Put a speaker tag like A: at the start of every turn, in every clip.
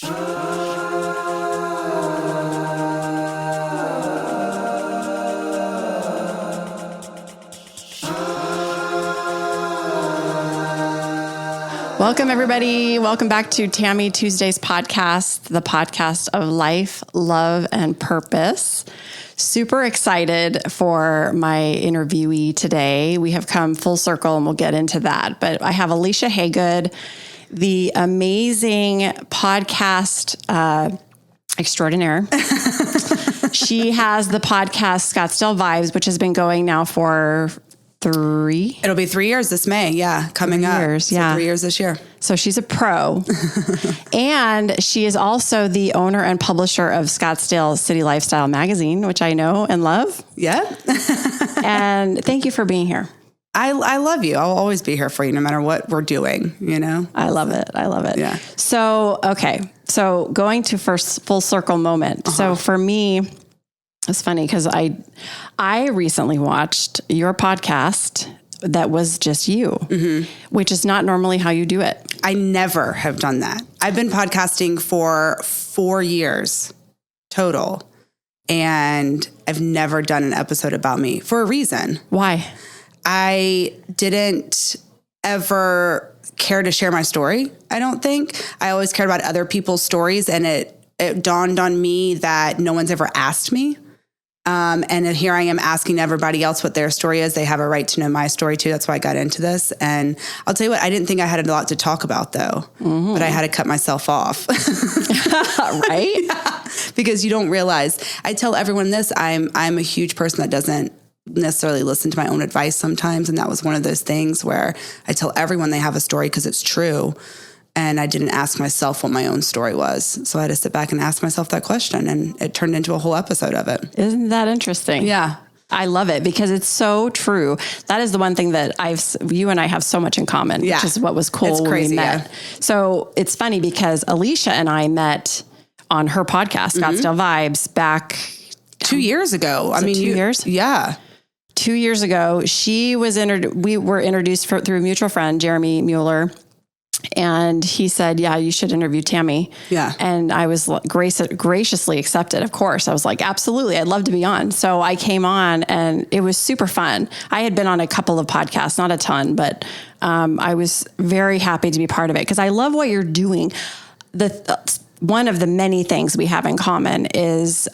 A: Welcome, everybody. Welcome back to Tammy Tuesdays podcast, the podcast of life, love, and purpose. Super excited for my interviewee today. We have come full circle and we'll get into that. But I have Alicia Haygood, the amazing podcast extraordinaire. She has the podcast Scottsdale Vibes, which has been going now for It'll
B: be 3 years this May. Yeah. Coming up.
A: 3 years, yeah.
B: 3 years this year.
A: So she's a pro. And she is also the owner and publisher of Scottsdale City Lifestyle magazine, which I know and love.
B: Yeah.
A: And thank you for being here.
B: I love you. I'll always be here for you no matter what we're doing, you know?
A: I love it. I love it.
B: Yeah.
A: So, okay. So going to first full circle moment. So for me, it's funny because I recently watched your podcast that was just you, which is not normally how you do it.
B: I never have done that. I've been podcasting for 4 years total, and I've never done an episode about me for a reason.
A: Why?
B: I didn't ever care to share my story, I don't think. I always cared about other people's stories, and it dawned on me that no one's ever asked me. And here I am asking everybody else what their story is. They have a right to know my story too. That's why I got into this. And I'll tell you what, I didn't think I had a lot to talk about though, but I had to cut myself off.
A: Right?
B: Yeah. Because you don't realize, I tell everyone this, I'm a huge person that doesn't necessarily listen to my own advice sometimes. And that was one of those things where I tell everyone they have a story because it's true. And I didn't ask myself what my own story was. So I had to sit back and ask myself that question. And it turned into a whole episode of it.
A: Isn't that interesting?
B: Yeah.
A: I love it because it's so true. That is the one thing that you and I have so much in common, which is what was cool when we met. Yeah. So it's funny because Alicia and I met on her podcast, Scottsdale Vibes, back
B: 2 years ago.
A: I mean, 2 years?
B: Yeah.
A: 2 years ago, we were introduced through a mutual friend, Jeremy Mueller. And he said, yeah, you should interview Tammy.
B: Yeah.
A: And I was graciously accepted. Of course. I was like, absolutely. I'd love to be on. So I came on and it was super fun. I had been on a couple of podcasts, not a ton, but I was very happy to be part of it because I love what you're doing. One of the many things we have in common is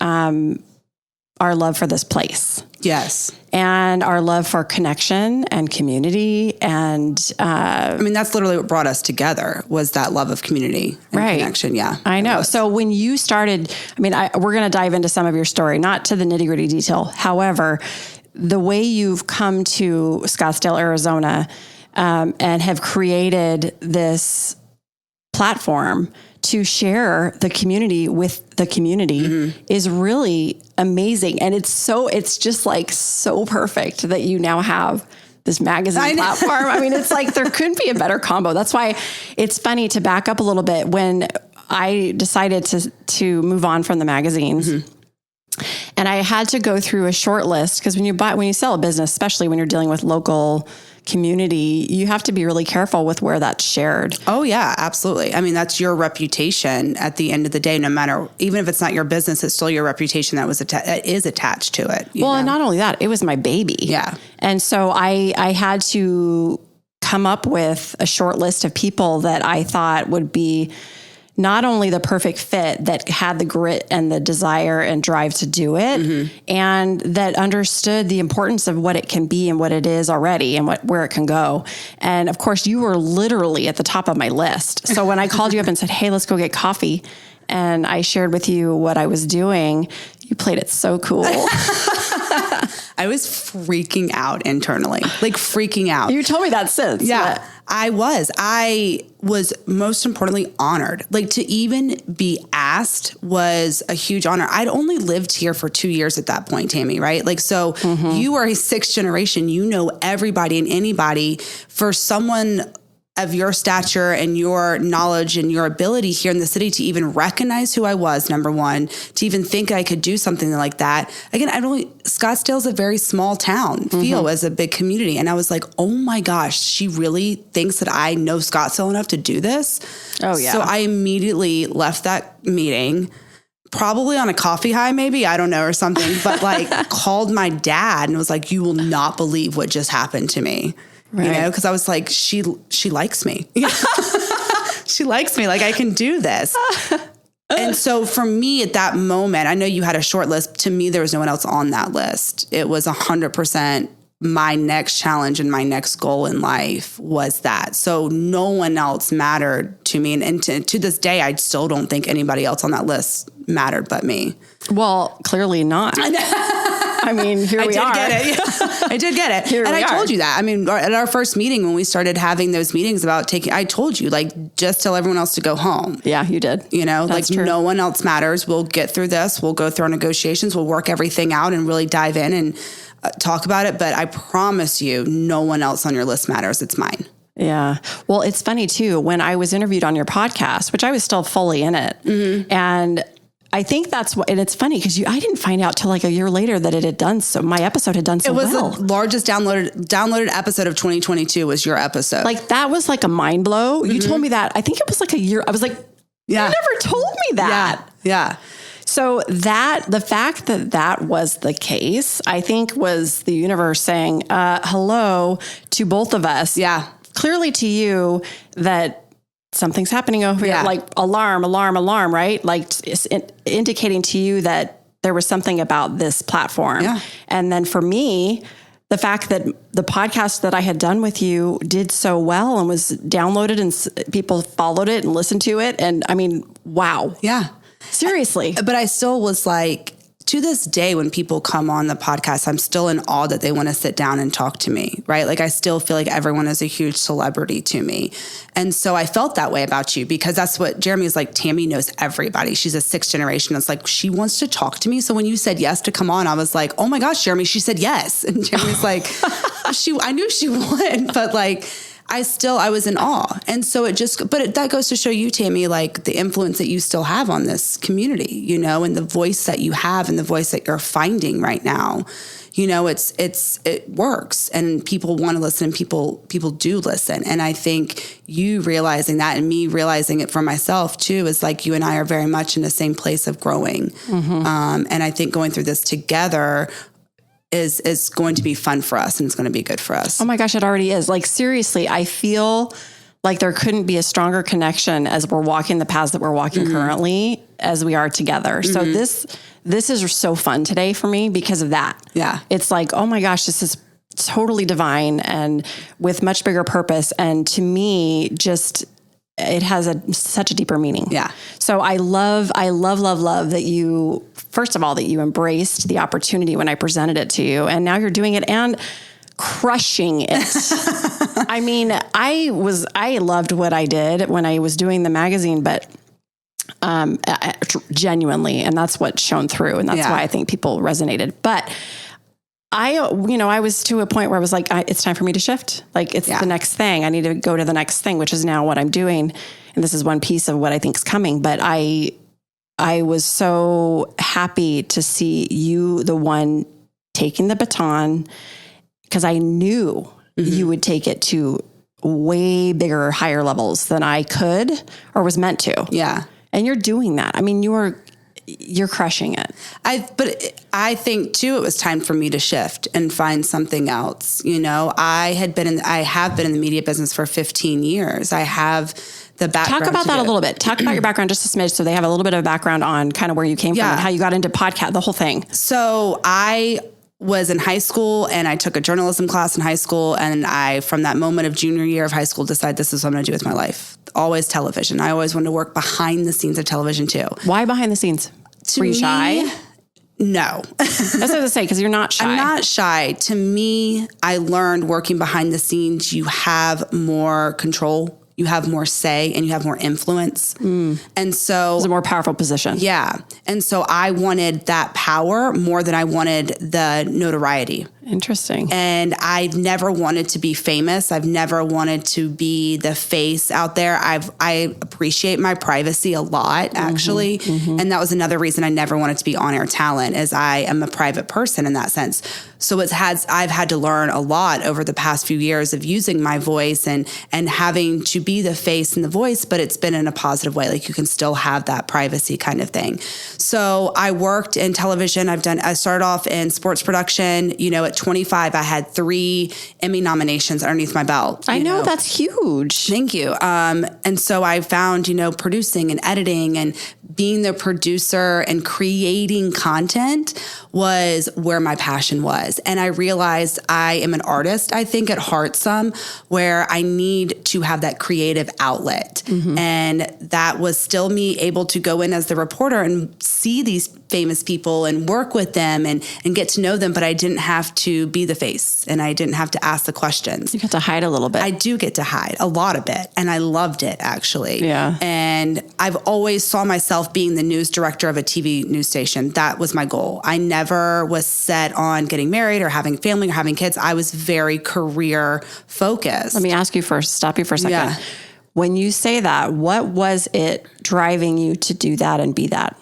A: our love for this place.
B: Yes.
A: And our love for connection and community. And
B: I mean, that's literally what brought us together was that love of community and connection. Yeah.
A: I know. So when you started, I mean, we're going to dive into some of your story, not to the nitty gritty detail. However, the way you've come to Scottsdale, Arizona, and have created this platform to share the community with the community is really amazing. And it's just like so perfect that you now have this magazine platform. I mean, it's like there couldn't be a better combo. That's why it's funny to back up a little bit. When I decided to move on from the magazines, and I had to go through a short list because when you sell a business, especially when you're dealing with local community, you have to be really careful with where that's shared.
B: Oh yeah, absolutely. I mean, that's your reputation at the end of the day, no matter, even if it's not your business, it's still your reputation that is attached to it.
A: Well, and not only that, it was my baby.
B: Yeah.
A: And so I had to come up with a short list of people that I thought would be not only the perfect fit, that had the grit and the desire and drive to do it, and that understood the importance of what it can be and what it is already and where it can go. And of course, you were literally at the top of my list. So when I called you up and said, hey, let's go get coffee, and I shared with you what I was doing, you played it so cool.
B: I was freaking out internally, like freaking out.
A: You told me that since.
B: Yeah,
A: but
B: I was most importantly honored. Like to even be asked was a huge honor. I'd only lived here for 2 years at that point, Tammy, right? Like, so you are a sixth generation, you know, everybody and anybody. For someone of your stature and your knowledge and your ability here in the city to even recognize who I was, number one, to even think I could do something like that. Again, Scottsdale's a very small town, feel as a big community. And I was like, oh my gosh, she really thinks that I know Scottsdale enough to do this.
A: Oh yeah.
B: So I immediately left that meeting, probably on a coffee high, maybe, I don't know, or something, but like called my dad and was like, you will not believe what just happened to me. Right. You know, because I was like, she likes me. She likes me. Like, I can do this. And so for me at that moment, I know you had a short list. To me, there was no one else on that list. It was 100% my next challenge and my next goal in life was that. So no one else mattered to me. And to this day, I still don't think anybody else on that list mattered but me.
A: Well, clearly not. I mean, here we are.
B: I did get it. And I told you that. I mean, at our first meeting, when we started having those meetings about I told you, like, just tell everyone else to go home.
A: Yeah, you did.
B: You know,
A: That's
B: like
A: true.
B: No one else matters. We'll get through this. We'll go through our negotiations. We'll work everything out and really dive in and talk about it. But I promise you, no one else on your list matters. It's mine.
A: Yeah. Well, it's funny too, when I was interviewed on your podcast, which I was still fully in it. And I think that's what, and it's funny because I didn't find out till like a year later that it had done so. My episode had done so well.
B: It was the largest downloaded episode of 2022 was your episode.
A: Like that was like a mind blow. You told me that. I think it was like a year. I was like, you never told me that.
B: Yeah.
A: So the fact that was the case, I think was the universe saying, hello to both of us.
B: Yeah.
A: Clearly to you that something's happening over here, like alarm, right? Like indicating to you that there was something about this platform.
B: Yeah.
A: And then for me, the fact that the podcast that I had done with you did so well and was downloaded and people followed it and listened to it. And I mean, wow.
B: Yeah.
A: Seriously.
B: But I still was like, to this day, when people come on the podcast, I'm still in awe that they want to sit down and talk to me, right? Like I still feel like everyone is a huge celebrity to me. And so I felt that way about you because that's what Jeremy is like. Tammy knows everybody. She's a sixth generation. It's like, she wants to talk to me. So when you said yes to come on, I was like, oh my gosh, Jeremy, she said yes. And Jeremy's like, I knew she would, but like, I was in awe. And so that goes to show you, Tammy, like the influence that you still have on this community, you know, and the voice that you have and the voice that you're finding right now. You know, it works and people want to listen and people do listen. And I think you realizing that and me realizing it for myself too, is like you and I are very much in the same place of growing. And I think going through this together is going to be fun for us and it's going to be good for us.
A: Oh my gosh, it already is. Like seriously, I feel like there couldn't be a stronger connection as we're walking the paths that we're walking currently as we are together. So this is so fun today for me because of that.
B: Yeah.
A: It's like, oh my gosh, this is totally divine and with much bigger purpose. And to me, just it has such a deeper meaning.
B: Yeah.
A: So I love that you, first of all, that you embraced the opportunity when I presented it to you, and now you're doing it and crushing it. I mean, I loved what I did when I was doing the magazine, but genuinely, and that's what shone through, and that's why I think people resonated. But I was to a point where I was like, it's time for me to shift. Like it's the next thing. I need to go to the next thing, which is now what I'm doing. And this is one piece of what I think is coming. But I was so happy to see you, the one taking the baton, because I knew you would take it to way bigger, higher levels than I could or was meant to.
B: Yeah.
A: And you're doing that. I mean, you're crushing it.
B: But I think too, it was time for me to shift and find something else. You know, I have been in the media business for 15 years. I have the background.
A: Talk about that a little bit. Talk about your background just a smidge so they have a little bit of background on kind of where you came from and how you got into podcast, the whole thing.
B: So I was in high school and I took a journalism class in high school. And from that moment of junior year of high school, decided this is what I'm going to do with my life. Always television. I always wanted to work behind the scenes of television too.
A: Why behind the scenes? Were you shy?
B: No.
A: That's what I was going to say, because you're not shy.
B: I'm not shy. To me, I learned working behind the scenes, you have more control, you have more say, and you have more influence. And so
A: it's a more powerful position.
B: Yeah. And so I wanted that power more than I wanted the notoriety.
A: Interesting.
B: And I've never wanted to be famous. I've never wanted to be the face out there. I appreciate my privacy a lot, actually. And that was another reason I never wanted to be on-air talent, is I am a private person in that sense. So I've had to learn a lot over the past few years of using my voice and having to be the face and the voice, but it's been in a positive way. Like, you can still have that privacy kind of thing. So I worked in television. I started off in sports production. At 25, I had 3 Emmy nominations underneath my belt.
A: I know, that's huge.
B: Thank you. And so I found, producing and editing and being the producer and creating content was where my passion was. And I realized I am an artist, I think, at heart where I need to have that creative outlet. And that was still me able to go in as the reporter and see these famous people and work with them and get to know them. But I didn't have to be the face, and I didn't have to ask the questions.
A: You get to hide a little bit.
B: I do get to hide a lot of it. And I loved it, actually.
A: Yeah.
B: And I've always saw myself being the news director of a TV news station. That was my goal. I never was set on getting married or having family or having kids. I was very career focused.
A: Let me stop you for a second.
B: Yeah.
A: When you say that, what was it driving you to do that and be that?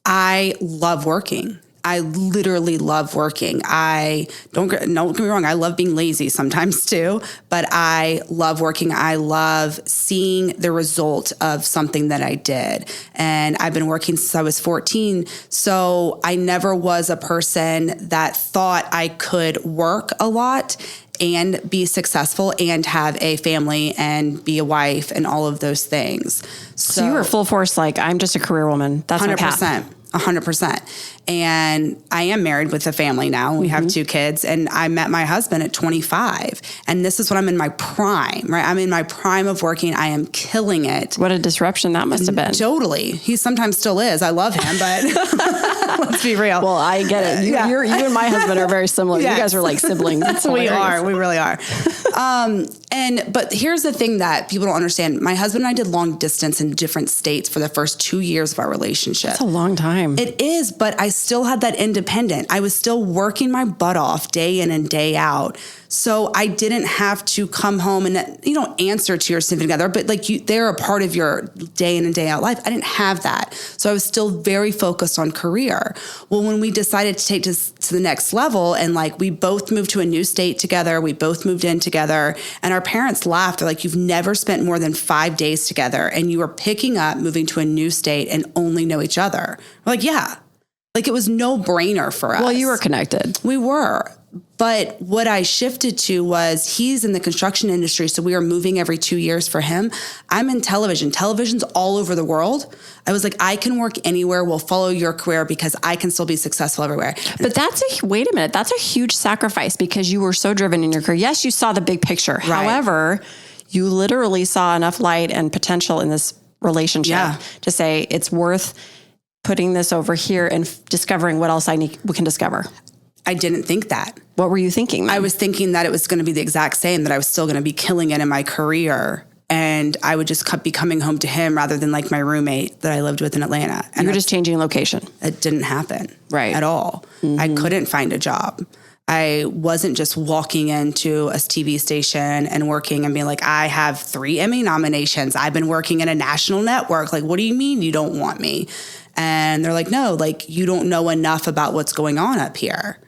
B: I love working. I literally love working. Don't get me wrong, I love being lazy sometimes too, but I love working. I love seeing the result of something that I did. And I've been working since I was 14. So I never was a person that thought I could work a lot and be successful and have a family and be a wife and all of those things.
A: So you were full force, like, I'm just a career woman. That's 100%.
B: 100%. And I am married with a family now. We have 2 kids, and I met my husband at 25. And this is when I'm in my prime, right? I'm in my prime of working. I am killing it.
A: What a disruption that must have been.
B: Totally. He sometimes still is. I love him, but let's be real.
A: Well, I get it. You and my husband are very similar. Yes. You guys are like siblings.
B: We are. We really are. But here's the thing that people don't understand. My husband and I did long distance in different states for the first 2 years of our relationship.
A: That's a long time.
B: It is, but I still had that independent. I was still working my butt off day in and day out. So I didn't have to come home and, you don't answer to your significant other, but they're a part of your day in and day out life. I didn't have that. So I was still very focused on career. Well, when we decided to take this to the next level, and we both moved to a new state together, we both moved in together, and our parents laughed. They're like, you've never spent more than 5 days together, and you are picking up, moving to a new state, and only know each other. We're like, yeah. It was no brainer for us.
A: Well, you were connected.
B: We were. But what I shifted to was, he's in the construction industry, so we are moving every 2 years for him. I'm in television. Television's all over the world. I was like, I can work anywhere. We'll follow your career because I can still be successful everywhere.
A: But wait a minute. That's a huge sacrifice, because you were so driven in your career. Yes, you saw the big picture. Right. However, you literally saw enough light and potential in this relationship to say it's worth putting this over here and discovering what else we can discover.
B: I didn't think that.
A: What were you thinking then?
B: I was thinking that it was going to be the exact same, that I was still going to be killing it in my career. And I would just be coming home to him rather than my roommate that I lived with in Atlanta. And
A: you were just changing location.
B: It didn't happen.
A: Right.
B: At all. I couldn't find a job. I wasn't just walking into a TV station and working and being like, I have 3 Emmy nominations. I've been working in a national network. What do you mean you don't want me? And they're like, no, you don't know enough about what's going on up here.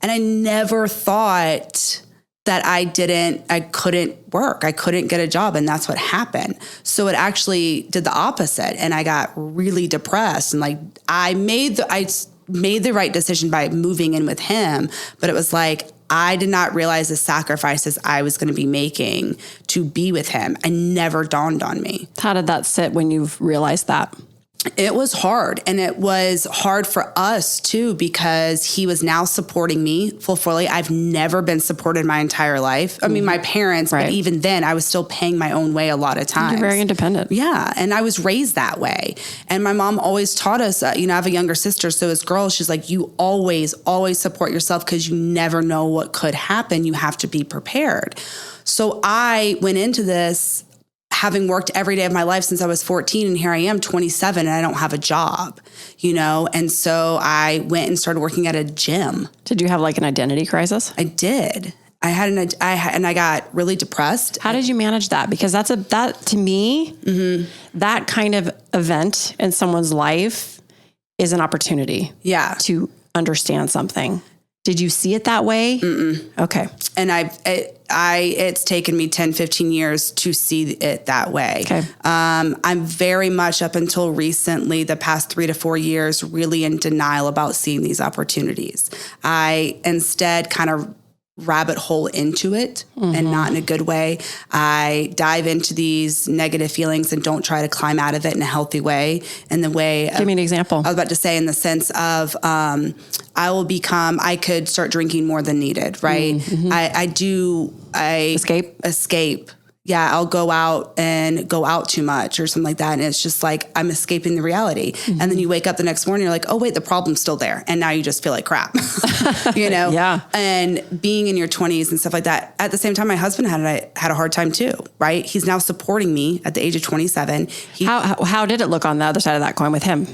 B: And I never thought that I couldn't work. I couldn't get a job. And that's what happened. So it actually did the opposite. And I got really depressed. And I made the right decision by moving in with him. But it was I did not realize the sacrifices I was going to be making to be with him. It never dawned on me.
A: How did that sit when you realized that?
B: It was hard, and it was hard for us too, because he was now supporting me fully. I've never been supported my entire life. I mean, my parents, right. But even then I was still paying my own way a lot of times.
A: You're very independent.
B: Yeah. And I was raised that way. And my mom always taught us, I have a younger sister. So as girls, she's like, you always support yourself, because you never know what could happen. You have to be prepared. So I went into this having worked every day of my life since I was 14, and here I am 27 and I don't have a job, And so I went and started working at a gym.
A: Did you have like an identity crisis?
B: I did. I got really depressed.
A: How did you manage that? Because that to me, that kind of event in someone's life is an opportunity.
B: Yeah.
A: To understand something. Did you see it that way?
B: Mm-mm.
A: Okay.
B: And it's taken me 10, 15 years to see it that way.
A: Okay.
B: I'm very much up until recently, the past 3 to 4 years, really in denial about seeing these opportunities. I instead kind of rabbit hole into it and not in a good way. I dive into these negative feelings and don't try to climb out of it in a healthy way. In the way,
A: give me an example.
B: I was about to say, in the sense of, I could start drinking more than needed. Right. I escape. Yeah. I'll go out too much or something like that. And it's just like, I'm escaping the reality. And then you wake up the next morning, you're like, oh wait, the problem's still there. And now you just feel like crap,
A: Yeah.
B: And being in your 20s and stuff like that. At the same time, my husband had a hard time too, right? He's now supporting me at the age of 27.
A: How did it look on the other side of that coin with him?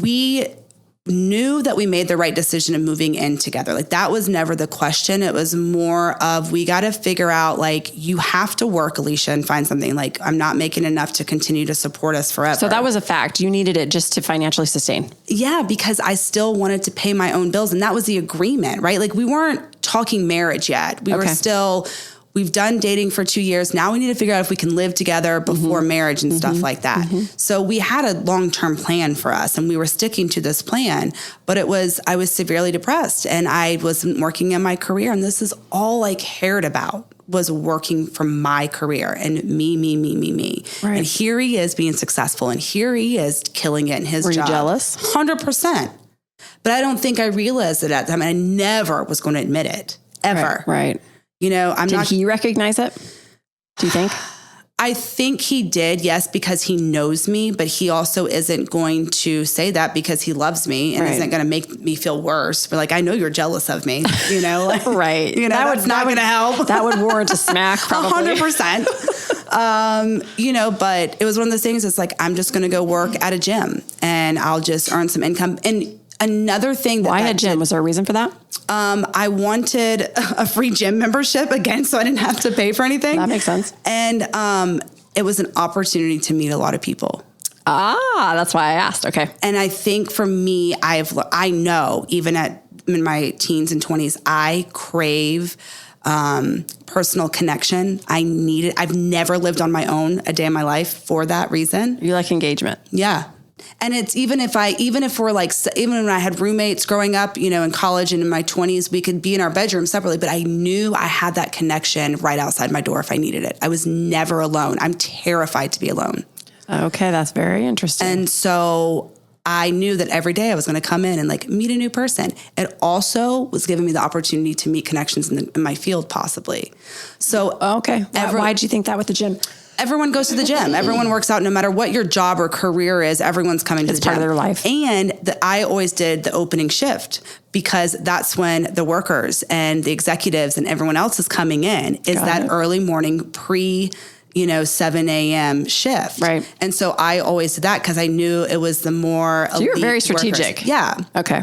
B: We knew that we made the right decision of moving in together. Like, that was never the question. It was more of, we got to figure out, like, you have to work, Alicia, and find something. Like, I'm not making enough to continue to support us forever.
A: So that was a fact. You needed it just to financially sustain.
B: Yeah, because I still wanted to pay my own bills. And that was the agreement, right? Like, we weren't talking marriage yet. We were still... We've done dating for 2 years. Now we need to figure out if we can live together before marriage and stuff like that. So we had a long-term plan for us, and we were sticking to this plan, but I was severely depressed, and I wasn't working in my career. And this is all I cared about, was working for my career and me. Right. And here he is being successful, and here he is killing it in his job.
A: Were you jealous?
B: 100%. But I don't think I realized it at the time. I never was going to admit it, ever.
A: Right.
B: Did
A: he recognize it? Do you think?
B: I think he did, yes, because he knows me, but he also isn't going to say that because he loves me and isn't going to make me feel worse. But like, I know you're jealous of me, Like,
A: right.
B: That's not going to help.
A: That would warrant a smack, probably.
B: 100%. But it was one of those things. It's like, I'm just going to go work at a gym and I'll just earn some income. And another thing
A: why a gym? Was there a reason for that?
B: I wanted a free gym membership again, so I didn't have to pay for anything.
A: That makes sense.
B: And it was an opportunity to meet a lot of people.
A: That's why I asked. Okay.
B: And I think for me, I know even in my teens and 20s, I crave personal connection. I've never lived on my own a day in my life for that reason.
A: You like engagement.
B: Yeah. And it's even when I had roommates growing up, in college and in my 20s, we could be in our bedroom separately, but I knew I had that connection right outside my door if I needed it. I was never alone. I'm terrified to be alone. Okay.
A: That's very interesting.
B: And so I knew that every day I was going to come in and like meet a new person. It also was giving me the opportunity to meet connections in my field, possibly. So,
A: okay. Why did you think that with the gym?
B: Everyone goes to the gym. Everyone works out, no matter what your job or career is. Everyone's coming to the gym.
A: It's part of their life.
B: And I always did the opening shift because that's when the workers and the executives and everyone else is coming in. That early morning 7 a.m. shift.
A: Right.
B: And so I always did that because I knew it was the more elite.
A: So you're very strategic.
B: Workers. Yeah.
A: Okay.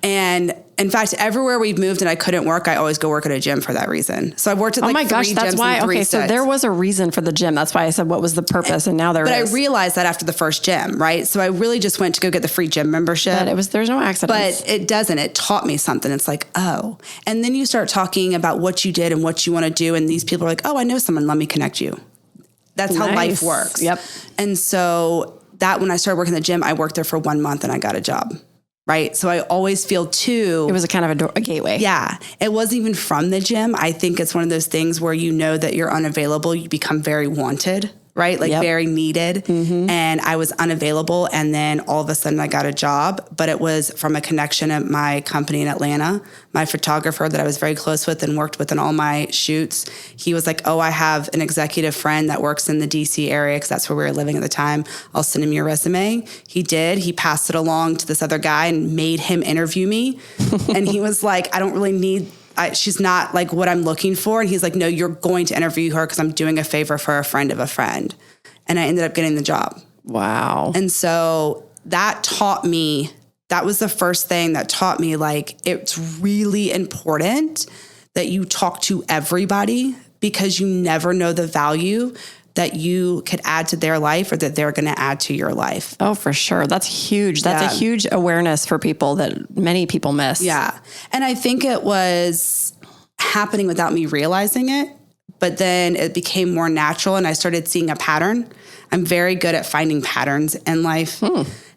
B: And in fact, everywhere we've moved and I couldn't work, I always go work at a gym for that reason. So I've worked at three gyms.
A: That's why. Okay,
B: so
A: there was a reason for the gym. That's why I said, what was the purpose? And now there is.
B: But I realized that after the first gym, right? So I really just went to go get the free gym membership.
A: But there's no accidents.
B: But it doesn't. It taught me something. It's like, oh. And then you start talking about what you did and what you want to do. And these people are like, oh, I know someone. Let me connect you. That's how life works.
A: Yep.
B: And so when I started working at the gym, I worked there for 1 month and I got a job. Right. So I always feel too.
A: It was a kind of a gateway.
B: Yeah. It wasn't even from the gym. I think it's one of those things where that you're unavailable. You become very wanted. Right. Like very needed. Mm-hmm. And I was unavailable. And then all of a sudden I got a job, but it was from a connection at my company in Atlanta. My photographer that I was very close with and worked with in all my shoots. He was like, oh, I have an executive friend that works in the DC area because that's where we were living at the time. I'll send him your resume. He did. He passed it along to this other guy and made him interview me. And he was like, I don't really need she's not like what I'm looking for. And he's like, no, you're going to interview her because I'm doing a favor for a friend of a friend. And I ended up getting the job.
A: Wow.
B: And so that taught me, that was the first thing that taught me, like, it's really important that you talk to everybody because you never know the value that you could add to their life or that they're going to add to your life.
A: Oh, for sure. That's huge. That's a huge awareness for people that many people miss.
B: Yeah. And I think it was happening without me realizing it, but then it became more natural and I started seeing a pattern. I'm very good at finding patterns in life.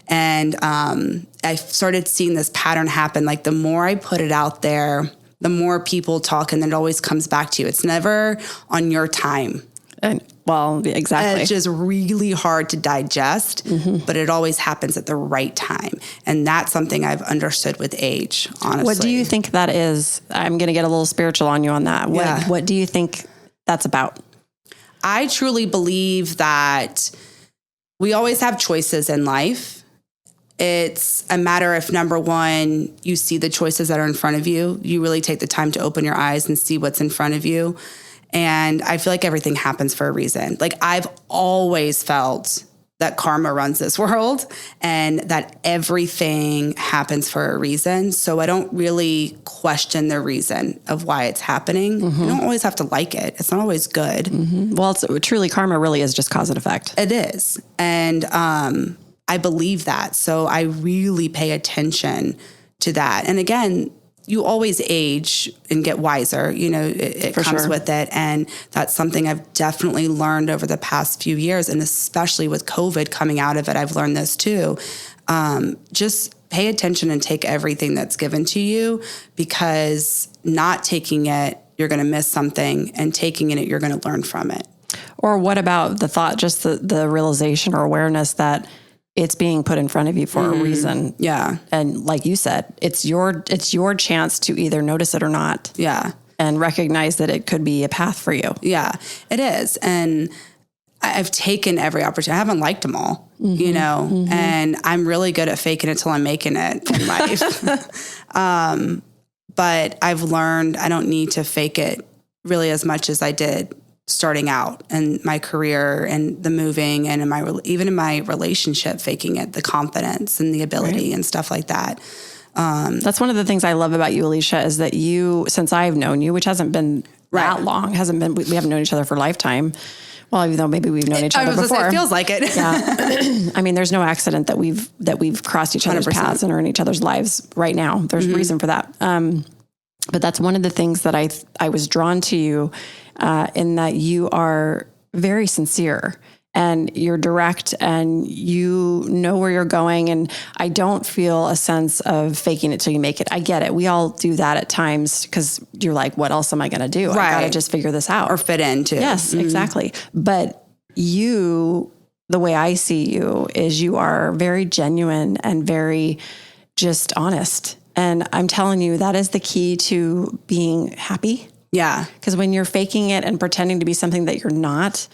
B: And I started seeing this pattern happen. Like the more I put it out there, the more people talk, and then it always comes back to you. It's never on your time.
A: And, well, exactly.
B: It's just really hard to digest, but it always happens at the right time. And that's something I've understood with age, honestly.
A: What do you think that is? I'm going to get a little spiritual on you on that. What do you think that's about?
B: I truly believe that we always have choices in life. It's a matter of, number one, you see the choices that are in front of you. You really take the time to open your eyes and see what's in front of you. And I feel like everything happens for a reason. Like I've always felt that karma runs this world and that everything happens for a reason. So I don't really question the reason of why it's happening. You don't always have to like it. It's not always good.
A: Well, truly karma really is just cause and effect.
B: It is. And I believe that. So I really pay attention to that. And again, you always age and get wiser, you know, it comes with it. And that's something I've definitely learned over the past few years. And especially with COVID coming out of it, I've learned this too. Just pay attention and take everything that's given to you, because not taking it, you're going to miss something, and taking it, you're going to learn from it.
A: Or what about the thought, just the realization or awareness that it's being put in front of you for a reason.
B: Yeah.
A: And like you said, it's your chance to either notice it or not.
B: Yeah.
A: And recognize that it could be a path for you.
B: Yeah, it is. And I've taken every opportunity. I haven't liked them all, you know, and I'm really good at faking it till I'm making it in life. But I've learned I don't need to fake it really as much as I did starting out in my career and the moving and even in my relationship, faking it, the confidence and the ability and stuff like that.
A: That's one of the things I love about you, Alicia, is that you, since I've known you, which hasn't been that long, we haven't known each other for a lifetime. Well, even though maybe we've known each other before.
B: It feels like it.
A: Yeah. I mean, there's no accident that we've crossed each other's 100%. Paths and are in each other's lives right now. There's a reason for that. But that's one of the things that I was drawn to you, in that you are very sincere and you're direct and you know where you're going. And I don't feel a sense of faking it till you make it. I get it. We all do that at times because you're like, what else am I going to do?
B: Right.
A: I got to just figure this out.
B: Or fit into.
A: Yes, exactly. But you, the way I see you is you are very genuine and very just honest. And I'm telling you, that is the key to being happy.
B: Yeah.
A: Because when you're faking it and pretending to be something that you're not,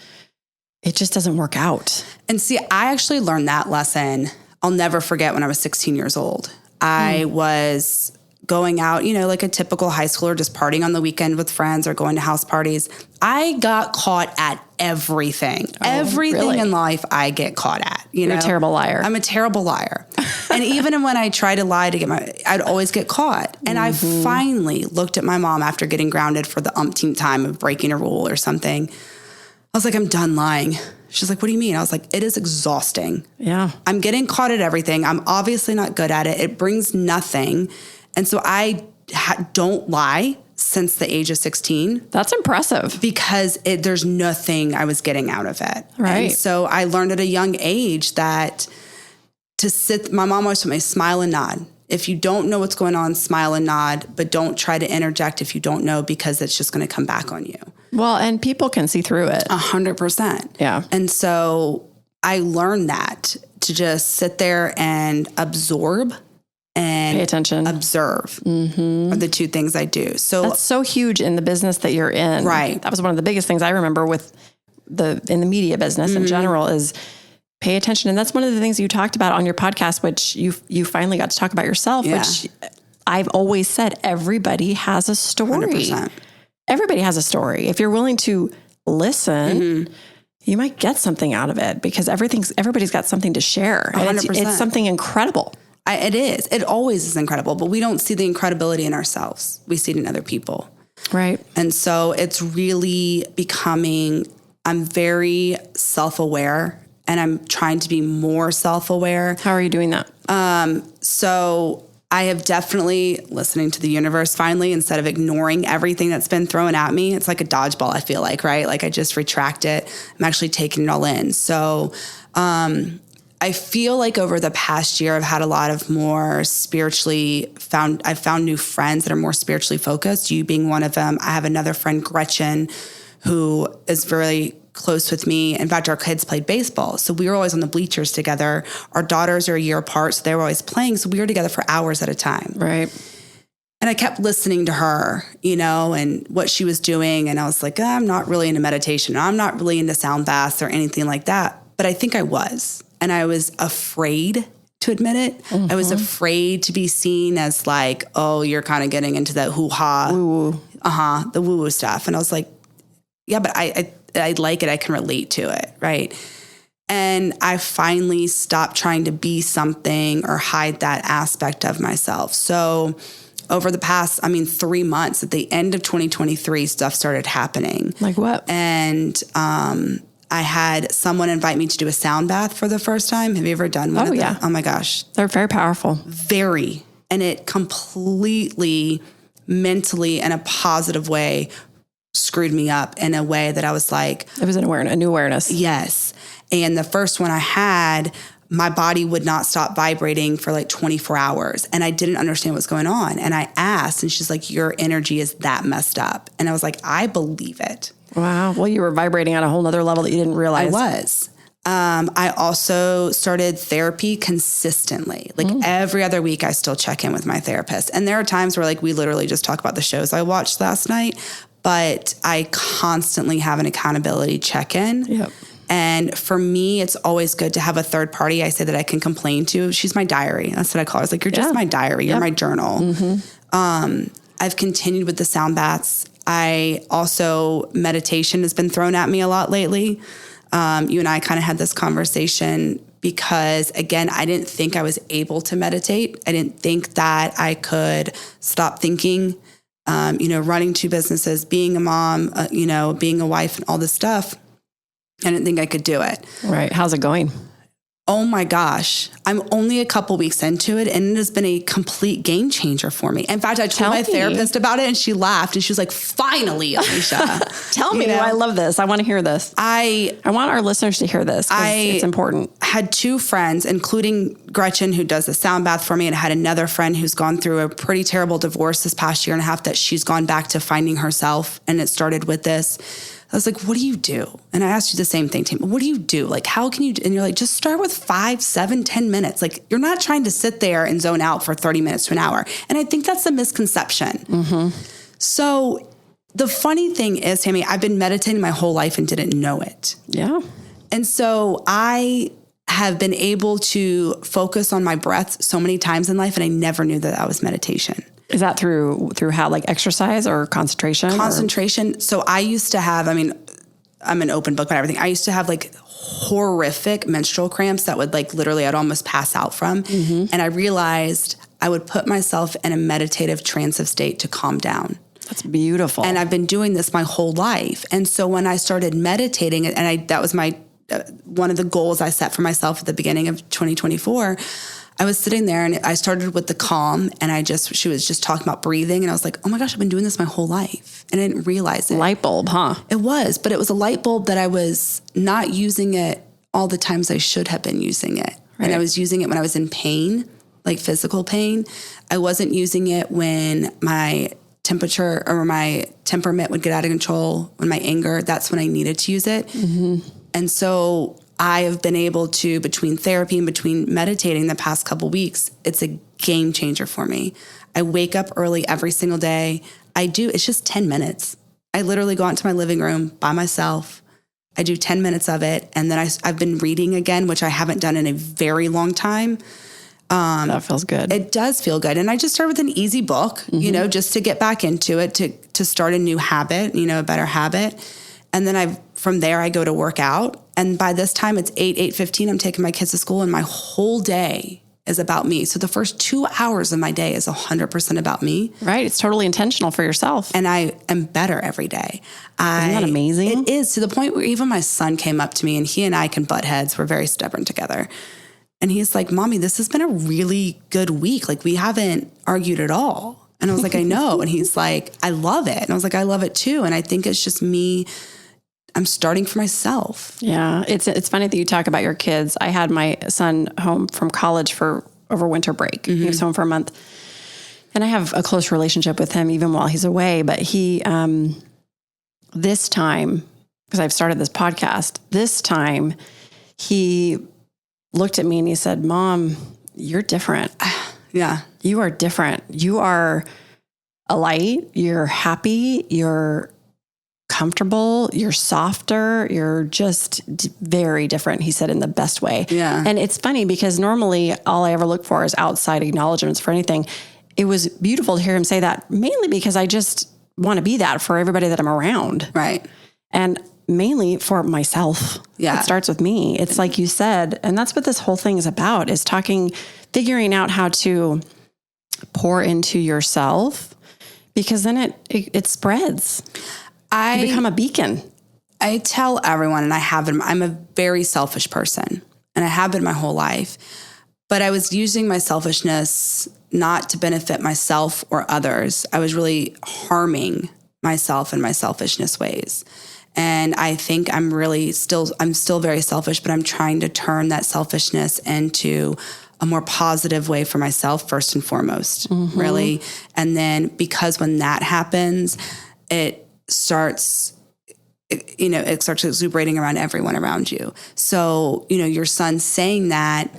A: it just doesn't work out.
B: And see, I actually learned that lesson. I'll never forget when I was 16 years old. I was going out, you know, like a typical high schooler, just partying on the weekend with friends or going to house parties. I got caught at everything. Everything in life I get caught at. You're
A: a terrible liar.
B: I'm a terrible liar. And even when I try to lie to I'd always get caught. And I finally looked at my mom after getting grounded for the umpteenth time of breaking a rule or something. I was like, I'm done lying. She's like, what do you mean? I was like, it is exhausting.
A: Yeah.
B: I'm getting caught at everything. I'm obviously not good at it. It brings nothing. And so I don't lie since the age of 16.
A: That's impressive.
B: Because there's nothing I was getting out of it.
A: Right.
B: And so I learned at a young age that my mom always told me, smile and nod. If you don't know what's going on, smile and nod, but don't try to interject if you don't know, because it's just going to come back on you.
A: Well, and people can see through it.
B: 100%.
A: Yeah.
B: And so I learned that to just sit there and absorb and
A: pay attention,
B: observe are the two things I do. So
A: that's so huge in the business that you're in.
B: Right.
A: That was one of the biggest things I remember in the media business in general is pay attention. And that's one of the things you talked about on your podcast, which you finally got to talk about yourself, which I've always said everybody has a story.
B: 100%.
A: Everybody has a story. If you're willing to listen, you might get something out of it because everybody's got something to share. And
B: 100%.
A: it's something incredible.
B: It is. It always is incredible, but we don't see the incredibility in ourselves. We see it in other people.
A: Right.
B: And so it's really I'm very self-aware, and I'm trying to be more self-aware.
A: How are you doing that?
B: So I have definitely listening to the universe finally, instead of ignoring everything that's been thrown at me. It's like a dodgeball, I feel like, right? Like I just retract it. I'm actually taking it all in. So, I feel like over the past year, I've had a lot of more I've found new friends that are more spiritually focused, you being one of them. I have another friend, Gretchen, who is very close with me. In fact, our kids played baseball. So we were always on the bleachers together. Our daughters are a year apart, so they were always playing. So we were together for hours at a time.
A: Right.
B: And I kept listening to her, and what she was doing. And I was like, I'm not really into meditation. I'm not really into sound baths or anything like that. But I think I was. And I was afraid to admit it. I was afraid to be seen as like, oh, you're kind of getting into that hoo-ha, the woo-woo stuff. And I was like, yeah, but I like it. I can relate to it, right? And I finally stopped trying to be something or hide that aspect of myself. So over the past, 3 months, at the end of 2023, stuff started happening.
A: Like what?
B: And I had someone invite me to do a sound bath for the first time. Have you ever done one of them?
A: Yeah.
B: Oh my gosh.
A: They're very powerful.
B: Very. And it completely mentally in a positive way screwed me up in a way that I was like,
A: it was a new awareness.
B: Yes. And the first one I had, my body would not stop vibrating for like 24 hours. And I didn't understand what was going on. And I asked, and she's like, your energy is that messed up. And I was like, I believe it.
A: Wow. Well, you were vibrating on a whole nother level that you didn't realize.
B: I was. I also started therapy consistently. Like every other week, I still check in with my therapist. And there are times where like we literally just talk about the shows I watched last night, but I constantly have an accountability check-in.
A: Yep.
B: And for me, it's always good to have a third party I say that I can complain to. She's my diary. That's what I call her. It's like, you're just my diary. You're my journal. I've continued with the sound baths. Meditation has been thrown at me a lot lately. You and I kind of had this conversation because, again, I didn't think I was able to meditate. I didn't think that I could stop thinking, running 2 businesses, being a mom, being a wife and all this stuff. I didn't think I could do it.
A: Right. How's it going?
B: Oh my gosh. I'm only a couple weeks into it, and it has been a complete game changer for me. In fact, I told my therapist about it, and she laughed and she was like, finally, Alicia.
A: Tell me. I love this. I want to hear this. I want our listeners to hear this. It's important.
B: I had 2 friends, including Gretchen, who does the sound bath for me. And I had another friend who's gone through a pretty terrible divorce this past year and a half that she's gone back to finding herself. And it started with this. I was like, what do you do? And I asked you the same thing, Tim. What do you do? Like, how can you? And you're like, just start with 5, 7, 10 minutes. Like, you're not trying to sit there and zone out for 30 minutes to an hour. And I think that's a misconception. So the funny thing is, Tammy, I've been meditating my whole life and didn't know it.
A: Yeah.
B: And so I have been able to focus on my breath so many times in life, and I never knew that was meditation.
A: Is that through how, like exercise or concentration?
B: Concentration. So I used to have, I'm an open book about everything. I used to have like horrific menstrual cramps that would like literally I'd almost pass out from. And I realized I would put myself in a meditative transitive state to calm down.
A: That's beautiful.
B: And I've been doing this my whole life. And so when I started meditating, and that was my one of the goals I set for myself at the beginning of 2024, I was sitting there and I started with the calm, and she was just talking about breathing. And I was like, oh my gosh, I've been doing this my whole life. And I didn't realize it.
A: Light bulb, huh?
B: It was, but it was a light bulb that I was not using it all the times I should have been using it. Right. And I was using it when I was in pain, like physical pain. I wasn't using it when my temperature or my temperament would get out of control, when my anger, that's when I needed to use it. And so I have been able to, between therapy and between meditating the past couple weeks, it's a game changer for me. I wake up early every single day. It's just 10 minutes. I literally go out into my living room by myself. I do 10 minutes of it. And then I've been reading again, which I haven't done in a very long time.
A: That feels good.
B: It does feel good. And I just started with an easy book, just to get back into it, to start a new habit, a better habit. And then from there I go to work out. And by this time it's 8:15, I'm taking my kids to school, and my whole day is about me. So the first 2 hours of my day is 100% about me.
A: Right. It's totally intentional for yourself.
B: And I am better every day.
A: Isn't that amazing?
B: It is, to the point where even my son came up to me, and he and I can butt heads. We're very stubborn together. And he's like, Mommy, this has been a really good week. Like, we haven't argued at all. And I was like, I know. And he's like, I love it. And I was like, I love it too. And I think it's just me. I'm starting for myself.
A: Yeah. It's funny that you talk about your kids. I had my son home from college over winter break. Mm-hmm. He was home for a month. And I have a close relationship with him even while he's away. But he, this time, because I've started this podcast, this time he looked at me and he said, Mom, you're different.
B: Yeah.
A: You are different. You are a light. You're happy. You're comfortable. You're softer. You're just very different. He said, in the best way.
B: Yeah.
A: And it's funny because normally all I ever look for is outside acknowledgments for anything. It was beautiful to hear him say that, mainly because I just want to be that for everybody that I'm around.
B: Right.
A: And mainly for myself.
B: Yeah.
A: It starts with me. It's like you said, and that's what this whole thing is about, is figuring out how to pour into yourself, because then it spreads. You become a beacon.
B: I tell everyone, and I have been, I'm a very selfish person, and I have been my whole life, but I was using my selfishness not to benefit myself or others. I was really harming myself in my selfishness ways. And I think I'm still very selfish, but I'm trying to turn that selfishness into a more positive way for myself, first and foremost, really. And then, because when that happens, it starts exuberating around everyone around you. So, your son saying that,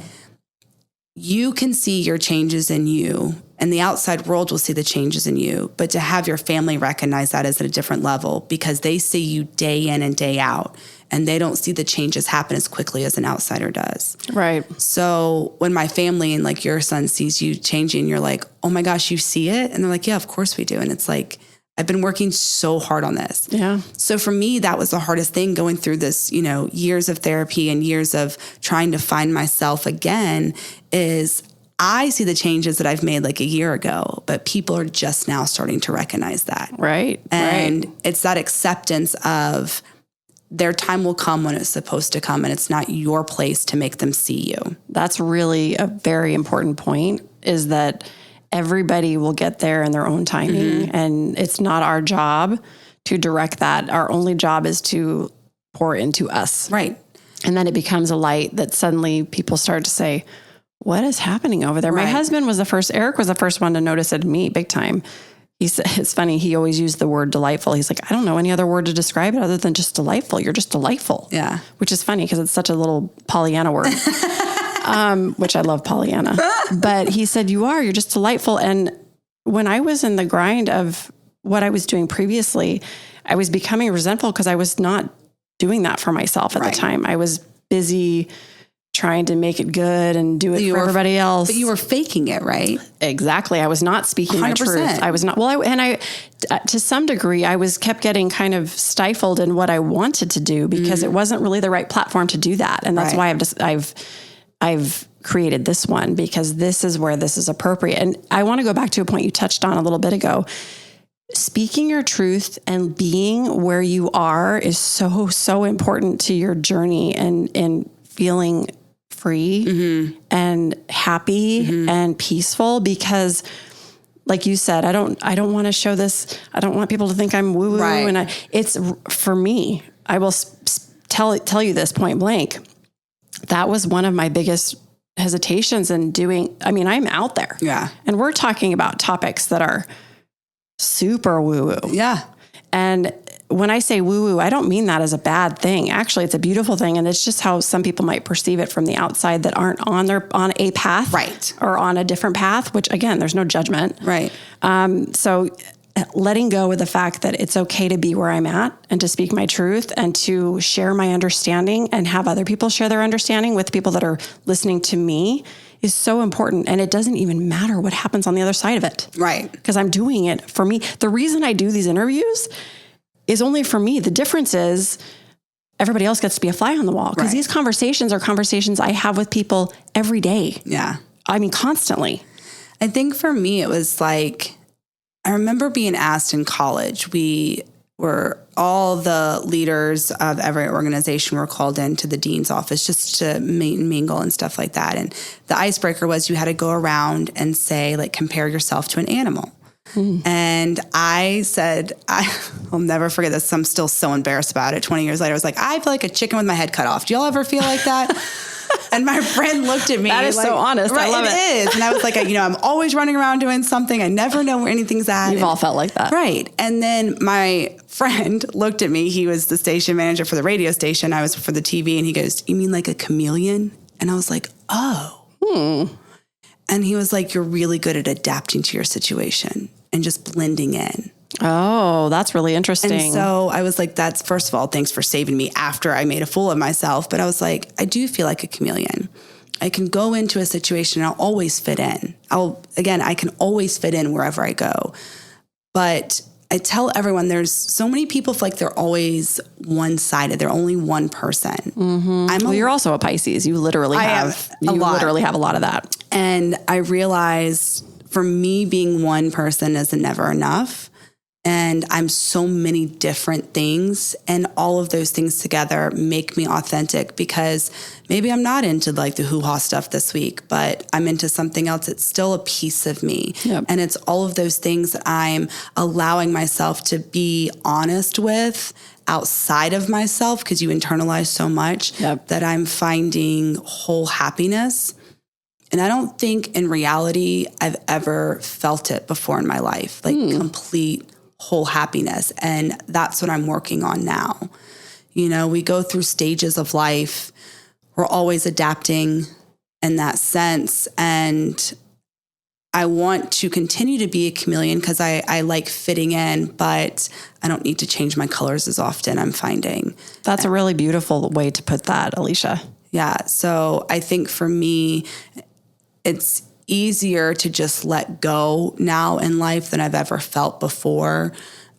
B: you can see your changes in you, and the outside world will see the changes in you. But to have your family recognize that is at a different level, because they see you day in and day out, and they don't see the changes happen as quickly as an outsider does.
A: Right.
B: So when my family and like your son sees you changing, you're like, oh my gosh, you see it? And they're like, yeah, of course we do. And it's like, I've been working so hard on this.
A: Yeah.
B: So for me, that was the hardest thing, going through this, years of therapy and years of trying to find myself again, is I see the changes that I've made like a year ago, but people are just now starting to recognize that.
A: Right.
B: And it's that acceptance of their time will come when it's supposed to come, and it's not your place to make them see you.
A: That's really a very important point, is that everybody will get there in their own timing, and it's not our job to direct that. Our only job is to pour into us.
B: Right.
A: And then it becomes a light that suddenly people start to say, what is happening over there? Right. My husband Eric was the first one to notice it in me big time. He said, it's funny, he always used the word delightful. He's like, I don't know any other word to describe it other than just delightful. You're just delightful.
B: Yeah.
A: Which is funny because it's such a little Pollyanna word. Which I love Pollyanna. But he said, you're just delightful. And when I was in the grind of what I was doing previously, I was becoming resentful because I was not doing that for myself at the time. I was busy trying to make it good and do it for everybody else.
B: But you were faking it, right?
A: Exactly. I was not speaking 100%. My truth. I was not, to some degree, I kept getting kind of stifled in what I wanted to do, because it wasn't really the right platform to do that. And that's why I've created this one, because this is where this is appropriate. And I want to go back to a point you touched on a little bit ago. Speaking your truth and being where you are is so, so important to your journey and feeling free and happy and peaceful, because like you said, I don't want to show this. I don't want people to think I'm woo woo. Right. And it's for me, I will tell you this point blank. That was one of my biggest hesitations in doing. I mean, I'm out there.
B: Yeah.
A: And we're talking about topics that are super woo woo.
B: Yeah.
A: And when I say woo woo, I don't mean that as a bad thing. Actually, it's a beautiful thing. And it's just how some people might perceive it from the outside that aren't on a path.
B: Right.
A: Or on a different path, which again, there's no judgment.
B: Right.
A: So letting go of the fact that it's okay to be where I'm at and to speak my truth and to share my understanding and have other people share their understanding with people that are listening to me is so important. And it doesn't even matter what happens on the other side of it.
B: Right.
A: Because I'm doing it for me. The reason I do these interviews is only for me. The difference is everybody else gets to be a fly on the wall, because these conversations are conversations I have with people every day.
B: Yeah.
A: I mean, constantly.
B: I think for me, it was like, I remember being asked in college, we were all the leaders of every organization were called into the dean's office just to meet and mingle and stuff like that. And the icebreaker was you had to go around and say, like, compare yourself to an animal. And I said, I'll never forget this. I'm still so embarrassed about it. 20 years later, I was like, I feel like a chicken with my head cut off. Do y'all ever feel like that? And my friend looked at me.
A: That is
B: like,
A: so honest.
B: Right,
A: I love it.
B: It is. And I was like, I'm always running around doing something. I never know where anything's at.
A: We've all felt like that.
B: Right. And then my friend looked at me. He was the station manager for the radio station. I was for the TV. And he goes, you mean like a chameleon? And I was like, oh. And he was like, you're really good at adapting to your situation and just blending in.
A: Oh, that's really interesting.
B: And so I was like, that's, first of all, thanks for saving me after I made a fool of myself. But I was like, I do feel like a chameleon. I can go into a situation and I'll always fit in. I can always fit in wherever I go. But I tell everyone, there's so many people feel like they're always one-sided. They're only one person.
A: Well, you're also a Pisces. You literally have a lot of that.
B: And I realized for me, being one person is never enough. And I'm so many different things, and all of those things together make me authentic, because maybe I'm not into like the hoo-ha stuff this week, but I'm into something else. It's still a piece of me.
A: Yep.
B: And it's all of those things that I'm allowing myself to be honest with outside of myself, because you internalize so much that I'm finding whole happiness. And I don't think in reality I've ever felt it before in my life, like complete whole happiness. And that's what I'm working on now. We go through stages of life. We're always adapting in that sense. And I want to continue to be a chameleon because I like fitting in, but I don't need to change my colors as often, I'm finding.
A: That's a really beautiful way to put that, Alicia.
B: Yeah. So I think for me, it's easier to just let go now in life than I've ever felt before.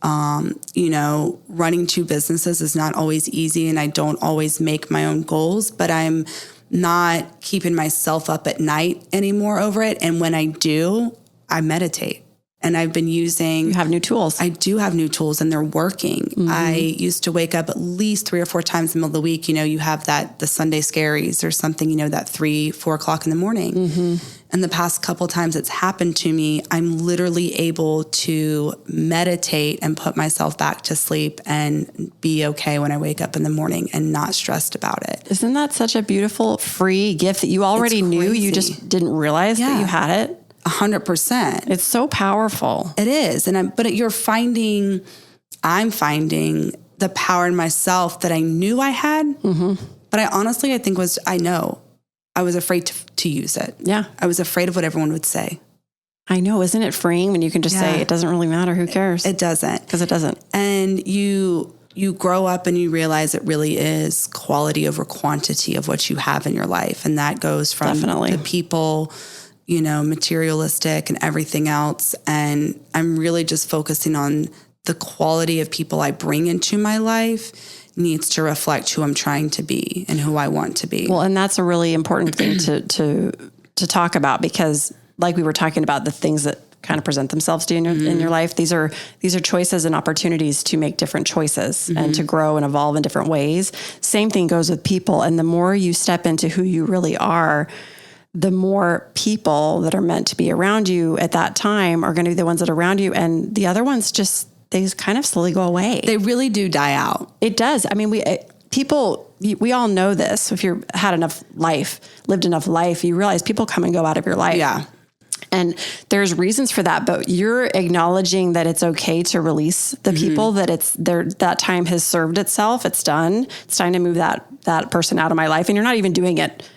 B: Running two businesses is not always easy, and I don't always make my own goals, but I'm not keeping myself up at night anymore over it. And when I do, I meditate. And I've been using...
A: You have new tools.
B: I do have new tools, and they're working. I used to wake up at least 3 or 4 times in the middle of the week. You have the Sunday scaries or something, that 3, 4 o'clock in the morning. And the past couple times it's happened to me, I'm literally able to meditate and put myself back to sleep and be okay when I wake up in the morning and not stressed about it.
A: Isn't that such a beautiful free gift that you already knew? You just didn't realize that you had it?
B: 100%.
A: It's so powerful.
B: It is. But I'm finding the power in myself that I knew I had. But I think I was afraid to use it.
A: Yeah.
B: I was afraid of what everyone would say.
A: I know. Isn't it freeing when you can just say, it doesn't really matter. Who cares?
B: It doesn't.
A: Because it doesn't.
B: And you grow up and you realize it really is quality over quantity of what you have in your life. And that goes from the people, materialistic and everything else. And I'm really just focusing on the quality of people I bring into my life needs to reflect who I'm trying to be and who I want to be.
A: Well, and that's a really important thing to talk about, because like we were talking about, the things that kind of present themselves to you in your life, these are choices and opportunities to make different choices and to grow and evolve in different ways. Same thing goes with people. And the more you step into who you really are, the more people that are meant to be around you at that time are going to be the ones that are around you. And the other ones they kind of slowly go away.
B: They really do die out.
A: It does. I mean, we all know this. If you've lived enough life, you realize people come and go out of your life.
B: Yeah.
A: And there's reasons for that, but you're acknowledging that it's okay to release the people, that that time has served itself. It's done. It's time to move that person out of my life. And you're not even doing it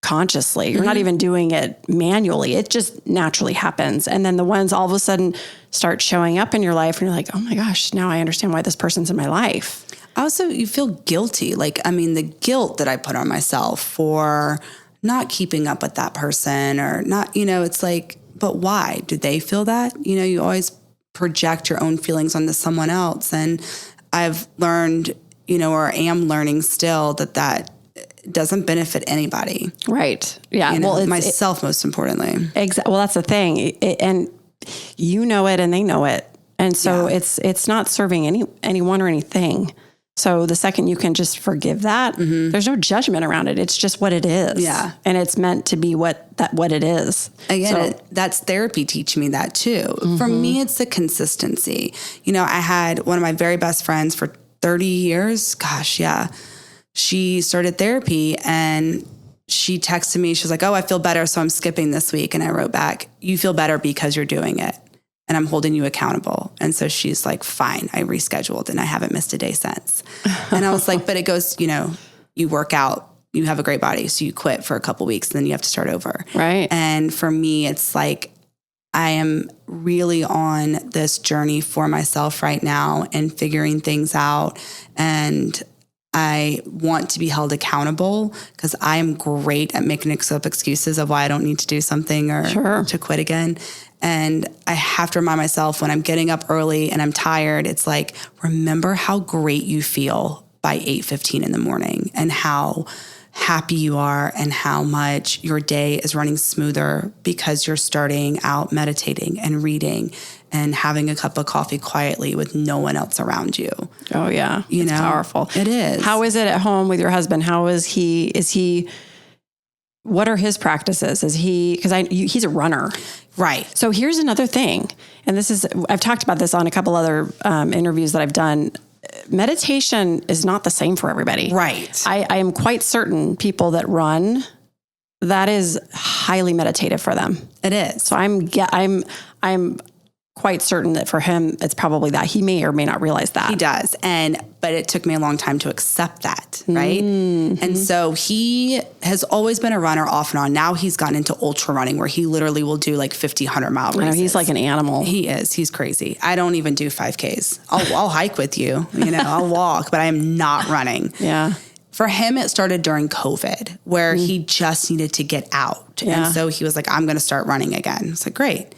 A: consciously. You're not even doing it manually. It just naturally happens. And then the ones all of a sudden start showing up in your life, and you're like, oh my gosh, now I understand why this person's in my life.
B: Also, you feel guilty. The guilt that I put on myself for not keeping up with that person or not, it's like, but why? Did they feel that? You always project your own feelings onto someone else. And I've learned, or am learning still that doesn't benefit anybody.
A: Right. Yeah.
B: Myself, most importantly.
A: Exactly. Well, that's the thing. And it and they know it. And so it's not serving anyone or anything. So the second you can just forgive that, there's no judgment around it. It's just what it is.
B: Yeah.
A: And it's meant to be what it is.
B: Again, that's therapy teaching me that too. For me, it's the consistency. I had one of my very best friends for 30 years. Gosh, yeah. She started therapy and she texted me. She was like, "Oh, I feel better, so I'm skipping this week." And I wrote back, "You feel better because you're doing it. And I'm holding you accountable." And so she's like, "Fine." I rescheduled and I haven't missed a day since. And I was like, but it goes, you work out, you have a great body. So you quit for a couple weeks and then you have to start over.
A: Right.
B: And for me, it's like, I am really on this journey for myself right now and figuring things out. And I want to be held accountable because I am great at making up excuses of why I don't need to do something or to quit again. And I have to remind myself when I'm getting up early and I'm tired, it's like, remember how great you feel by 8:15 in the morning and how happy you are and how much your day is running smoother because you're starting out meditating and reading and having a cup of coffee quietly with no one else around you.
A: Oh yeah. It's powerful.
B: It is.
A: How is it at home with your husband? How is he, what are his practices? He's a runner.
B: Right.
A: So here's another thing. And I've talked about this on a couple other interviews that I've done. Meditation is not the same for everybody.
B: Right.
A: I am quite certain people that run, that is highly meditative for them.
B: It is.
A: So I'm quite certain that for him, it's probably that. He may or may not realize that.
B: He does. But it took me a long time to accept that. Right. Mm-hmm. And so he has always been a runner off and on. Now he's gotten into ultra running where he literally will do like 50, 100-mile races.
A: He's like an animal.
B: He is. He's crazy. I don't even do 5Ks. I'll hike with you, I'll walk, but I am not running.
A: Yeah.
B: For him, it started during COVID where he just needed to get out.
A: Yeah.
B: And so he was like, I'm going to start running again. It's like, great.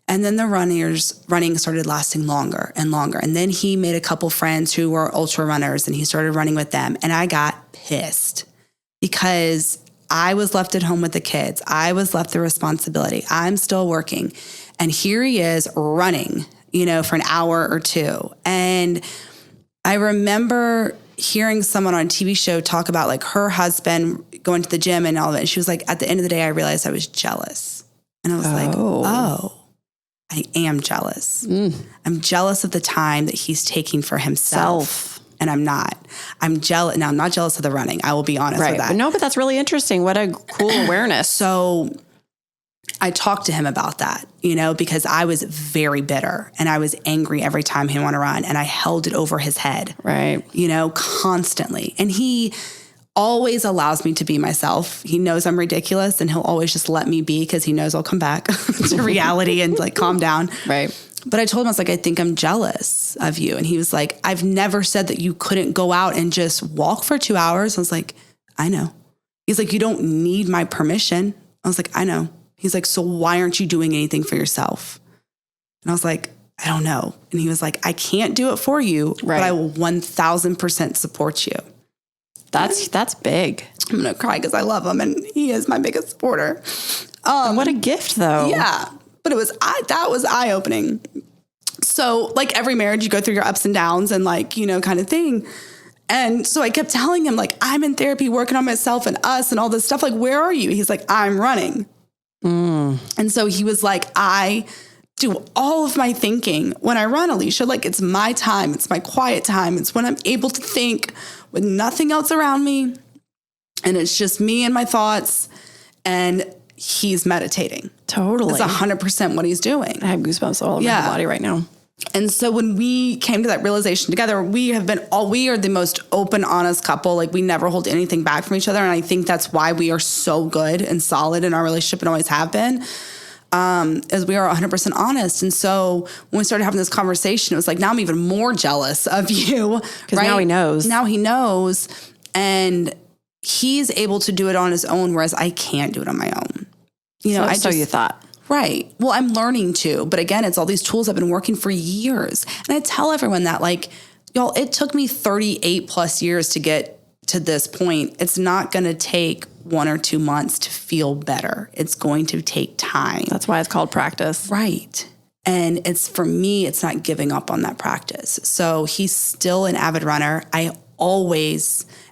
B: And then the running started lasting longer and longer. And then he made a couple friends who were ultra runners and he started running with them. And I got pissed because I was left at home with the kids. I was left the responsibility. I'm still working. And here he is running, for an hour or two. And I remember hearing someone on a TV show talk about like her husband going to the gym and all of it. And she was like, at the end of the day, I realized I was jealous. And I was like, oh. I am jealous. I'm jealous of the time that he's taking for himself. And I'm not. I'm jealous. Now, I'm not jealous of the running. I will be honest with that.
A: No, but that's really interesting. What a cool awareness.
B: So I talked to him about that, because I was very bitter and I was angry every time he wanted to run and I held it over his head.
A: Right.
B: Constantly. And he always allows me to be myself. He knows I'm ridiculous and he'll always just let me be because he knows I'll come back to reality and like calm down.
A: Right.
B: But I told him, I was like, I think I'm jealous of you. And he was like, I've never said that you couldn't go out and just walk for 2 hours. I was like, I know. He's like, you don't need my permission. I was like, I know. He's like, so why aren't you doing anything for yourself? And I was like, I don't know. And he was like, I can't do it for you, but I will 1000% support you.
A: That's big.
B: I'm going to cry because I love him and he is my biggest supporter.
A: What a gift though.
B: Yeah. But that was eye-opening. So like every marriage, you go through your ups and downs and like, kind of thing. And so I kept telling him like, I'm in therapy working on myself and us and all this stuff. Like, where are you? He's like, I'm running. And so he was like, I do all of my thinking when I run, Alicia. Like, it's my time. It's my quiet time. It's when I'm able to think with nothing else around me. And it's just me and my thoughts. And he's meditating.
A: Totally.
B: That's 100% what he's doing.
A: I have goosebumps all over my body right now.
B: And so when we came to that realization together, we are the most open, honest couple. Like we never hold anything back from each other. And I think that's why we are so good and solid in our relationship and always have been, as we are 100% honest. And so when we started having this conversation, it was like, now I'm even more jealous of you.
A: Because now he knows.
B: Now he knows. And he's able to do it on his own, whereas I can't do it on my own.
A: So you thought.
B: Right. Well, I'm learning to, but again, it's all these tools I've been working for years. And I tell everyone that, like, y'all, it took me 38 plus years to get to this point. It's not going to take 1 or 2 months to feel better. It's going to take time.
A: That's why it's called practice.
B: Right. And for me, it's not giving up on that practice. So he's still an avid runner.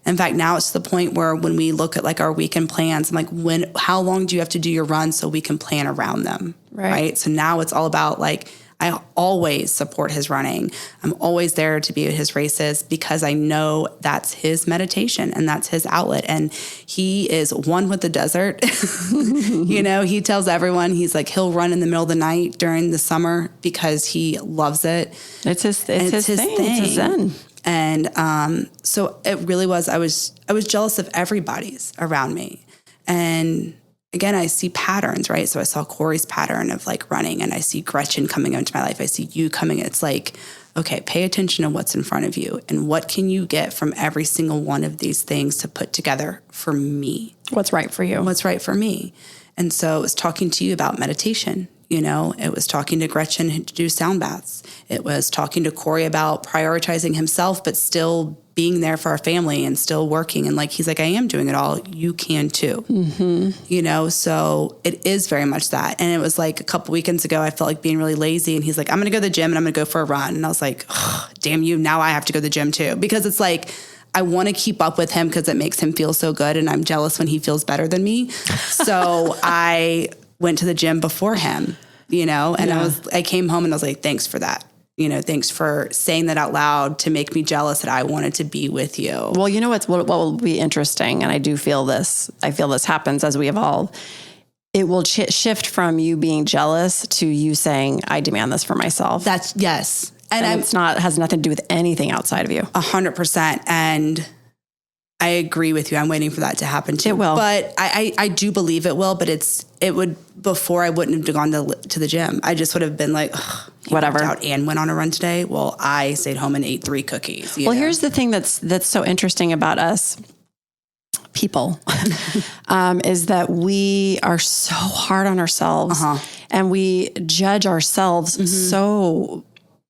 B: In fact, now it's to the point where when we look at like our weekend plans, I'm like, how long do you have to do your run so we can plan around them? Right. So now it's all about like, I always support his running. I'm always there to be at his races because I know that's his meditation and that's his outlet. And he is one with the desert. He tells everyone, he's like, he'll run in the middle of the night during the summer because he loves it.
A: It's his thing. It's his zen.
B: And so it really was, I was jealous of everybody's around me. And again, I see patterns, right? So I saw Corey's pattern of like running, and I see Gretchen coming into my life. I see you coming. It's like, okay, pay attention to what's in front of you and what can you get from every single one of these things to put together for me.
A: What's right for you?
B: What's right for me. And so it was talking to you about meditation. It was talking to Gretchen to do sound baths. It was talking to Corey about prioritizing himself, but still being there for our family and still working. And like, he's like, I am doing it all. You can too. Mm-hmm. So it is very much that. And it was like a couple weekends ago, I felt like being really lazy. And he's like, I'm going to go to the gym and I'm going to go for a run. And I was like, oh, damn you. Now I have to go to the gym too. Because it's like, I want to keep up with him because it makes him feel so good. And I'm jealous when he feels better than me. So I went to the gym before him, and I came home and I was like, thanks for that. Thanks for saying that out loud to make me jealous that I wanted to be with you.
A: Well, what will be interesting, and I do feel this, happens as we evolve. It will shift from you being jealous to you saying, I demand this for myself.
B: That's yes.
A: And has nothing to do with anything outside of you.
B: 100%. And I agree with you. I'm waiting for that to happen too.
A: It will.
B: But I do believe it will, but it would, before I wouldn't have gone to the gym. I just would have been like,
A: whatever.
B: Out and went on a run today. Well, I stayed home and ate 3 cookies.
A: Here's the thing that's so interesting about us people is that we are so hard on ourselves and we judge ourselves so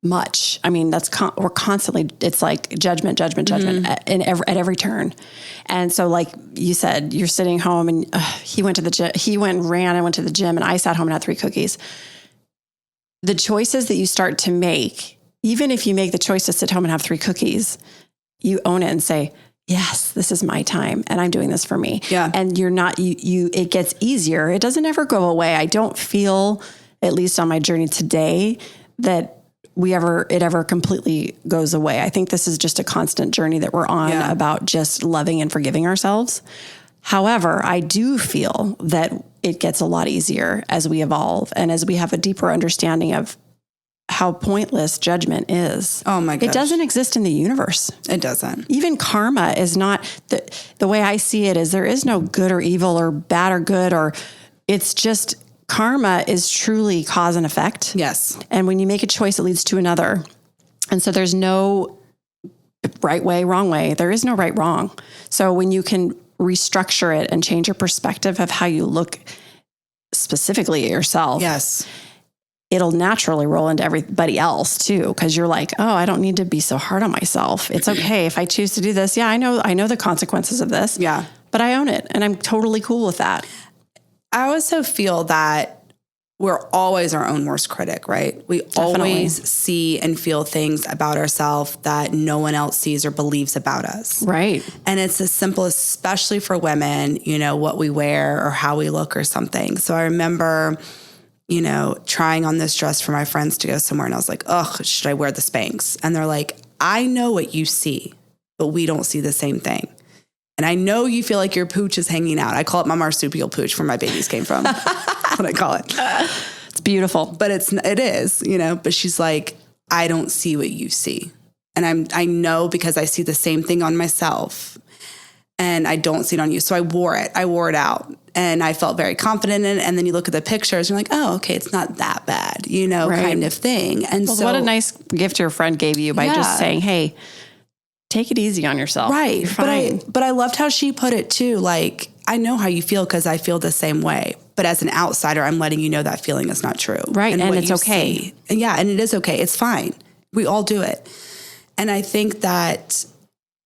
A: much. I mean, we're constantly, it's like judgment at every turn. And so like you said, you're sitting home and he went to the gym, he went and ran, I went to the gym and I sat home and had 3 cookies. The choices that you start to make, even if you make the choice to sit home and have 3 cookies, you own it and say, yes, this is my time and I'm doing this for me.
B: Yeah.
A: And you're not, it gets easier. It doesn't ever go away. I don't feel, at least on my journey today, that it ever completely goes away. I think this is just a constant journey that we're on about just loving and forgiving ourselves. However, I do feel that it gets a lot easier as we evolve and as we have a deeper understanding of how pointless judgment is.
B: Oh my gosh.
A: It doesn't exist in the universe.
B: It doesn't.
A: Even karma is not, the way I see it is there is no good or evil or bad or good, or it's just karma is truly cause and effect.
B: Yes.
A: And when you make a choice, it leads to another. And so there's no right way, wrong way. There is no right, wrong. So when you can restructure it and change your perspective of how you look specifically at yourself.
B: Yes.
A: It'll naturally roll into everybody else too. Cause you're like, oh, I don't need to be so hard on myself. It's okay if I choose to do this. Yeah, I know the consequences of this.
B: Yeah.
A: But I own it and I'm totally cool with that.
B: I also feel that we're always our own worst critic, right? We always see and feel things about ourselves that no one else sees or believes about us.
A: Right.
B: And it's as simple, especially for women, what we wear or how we look or something. So I remember, trying on this dress for my friends to go somewhere. And I was like, ugh, should I wear the Spanx? And they're like, I know what you see, but we don't see the same thing. And I know you feel like your pooch is hanging out. I call it my marsupial pooch where my babies came from. That's what I call it.
A: It's beautiful.
B: But it is, but she's like, I don't see what you see. And I know because I see the same thing on myself and I don't see it on you. So I wore it out and I felt very confident in it. And then you look at the pictures and you're like, oh, okay, it's not that bad, right. Kind of thing. And
A: so what a nice gift your friend gave you by just saying, hey, take it easy on yourself.
B: Right.
A: You're fine.
B: But I loved how she put it too. Like, I know how you feel because I feel the same way. But as an outsider, I'm letting you know that feeling is not true.
A: Right. And
B: what
A: it's
B: you
A: okay.
B: see- and yeah. And it is okay. It's fine. We all do it. And I think that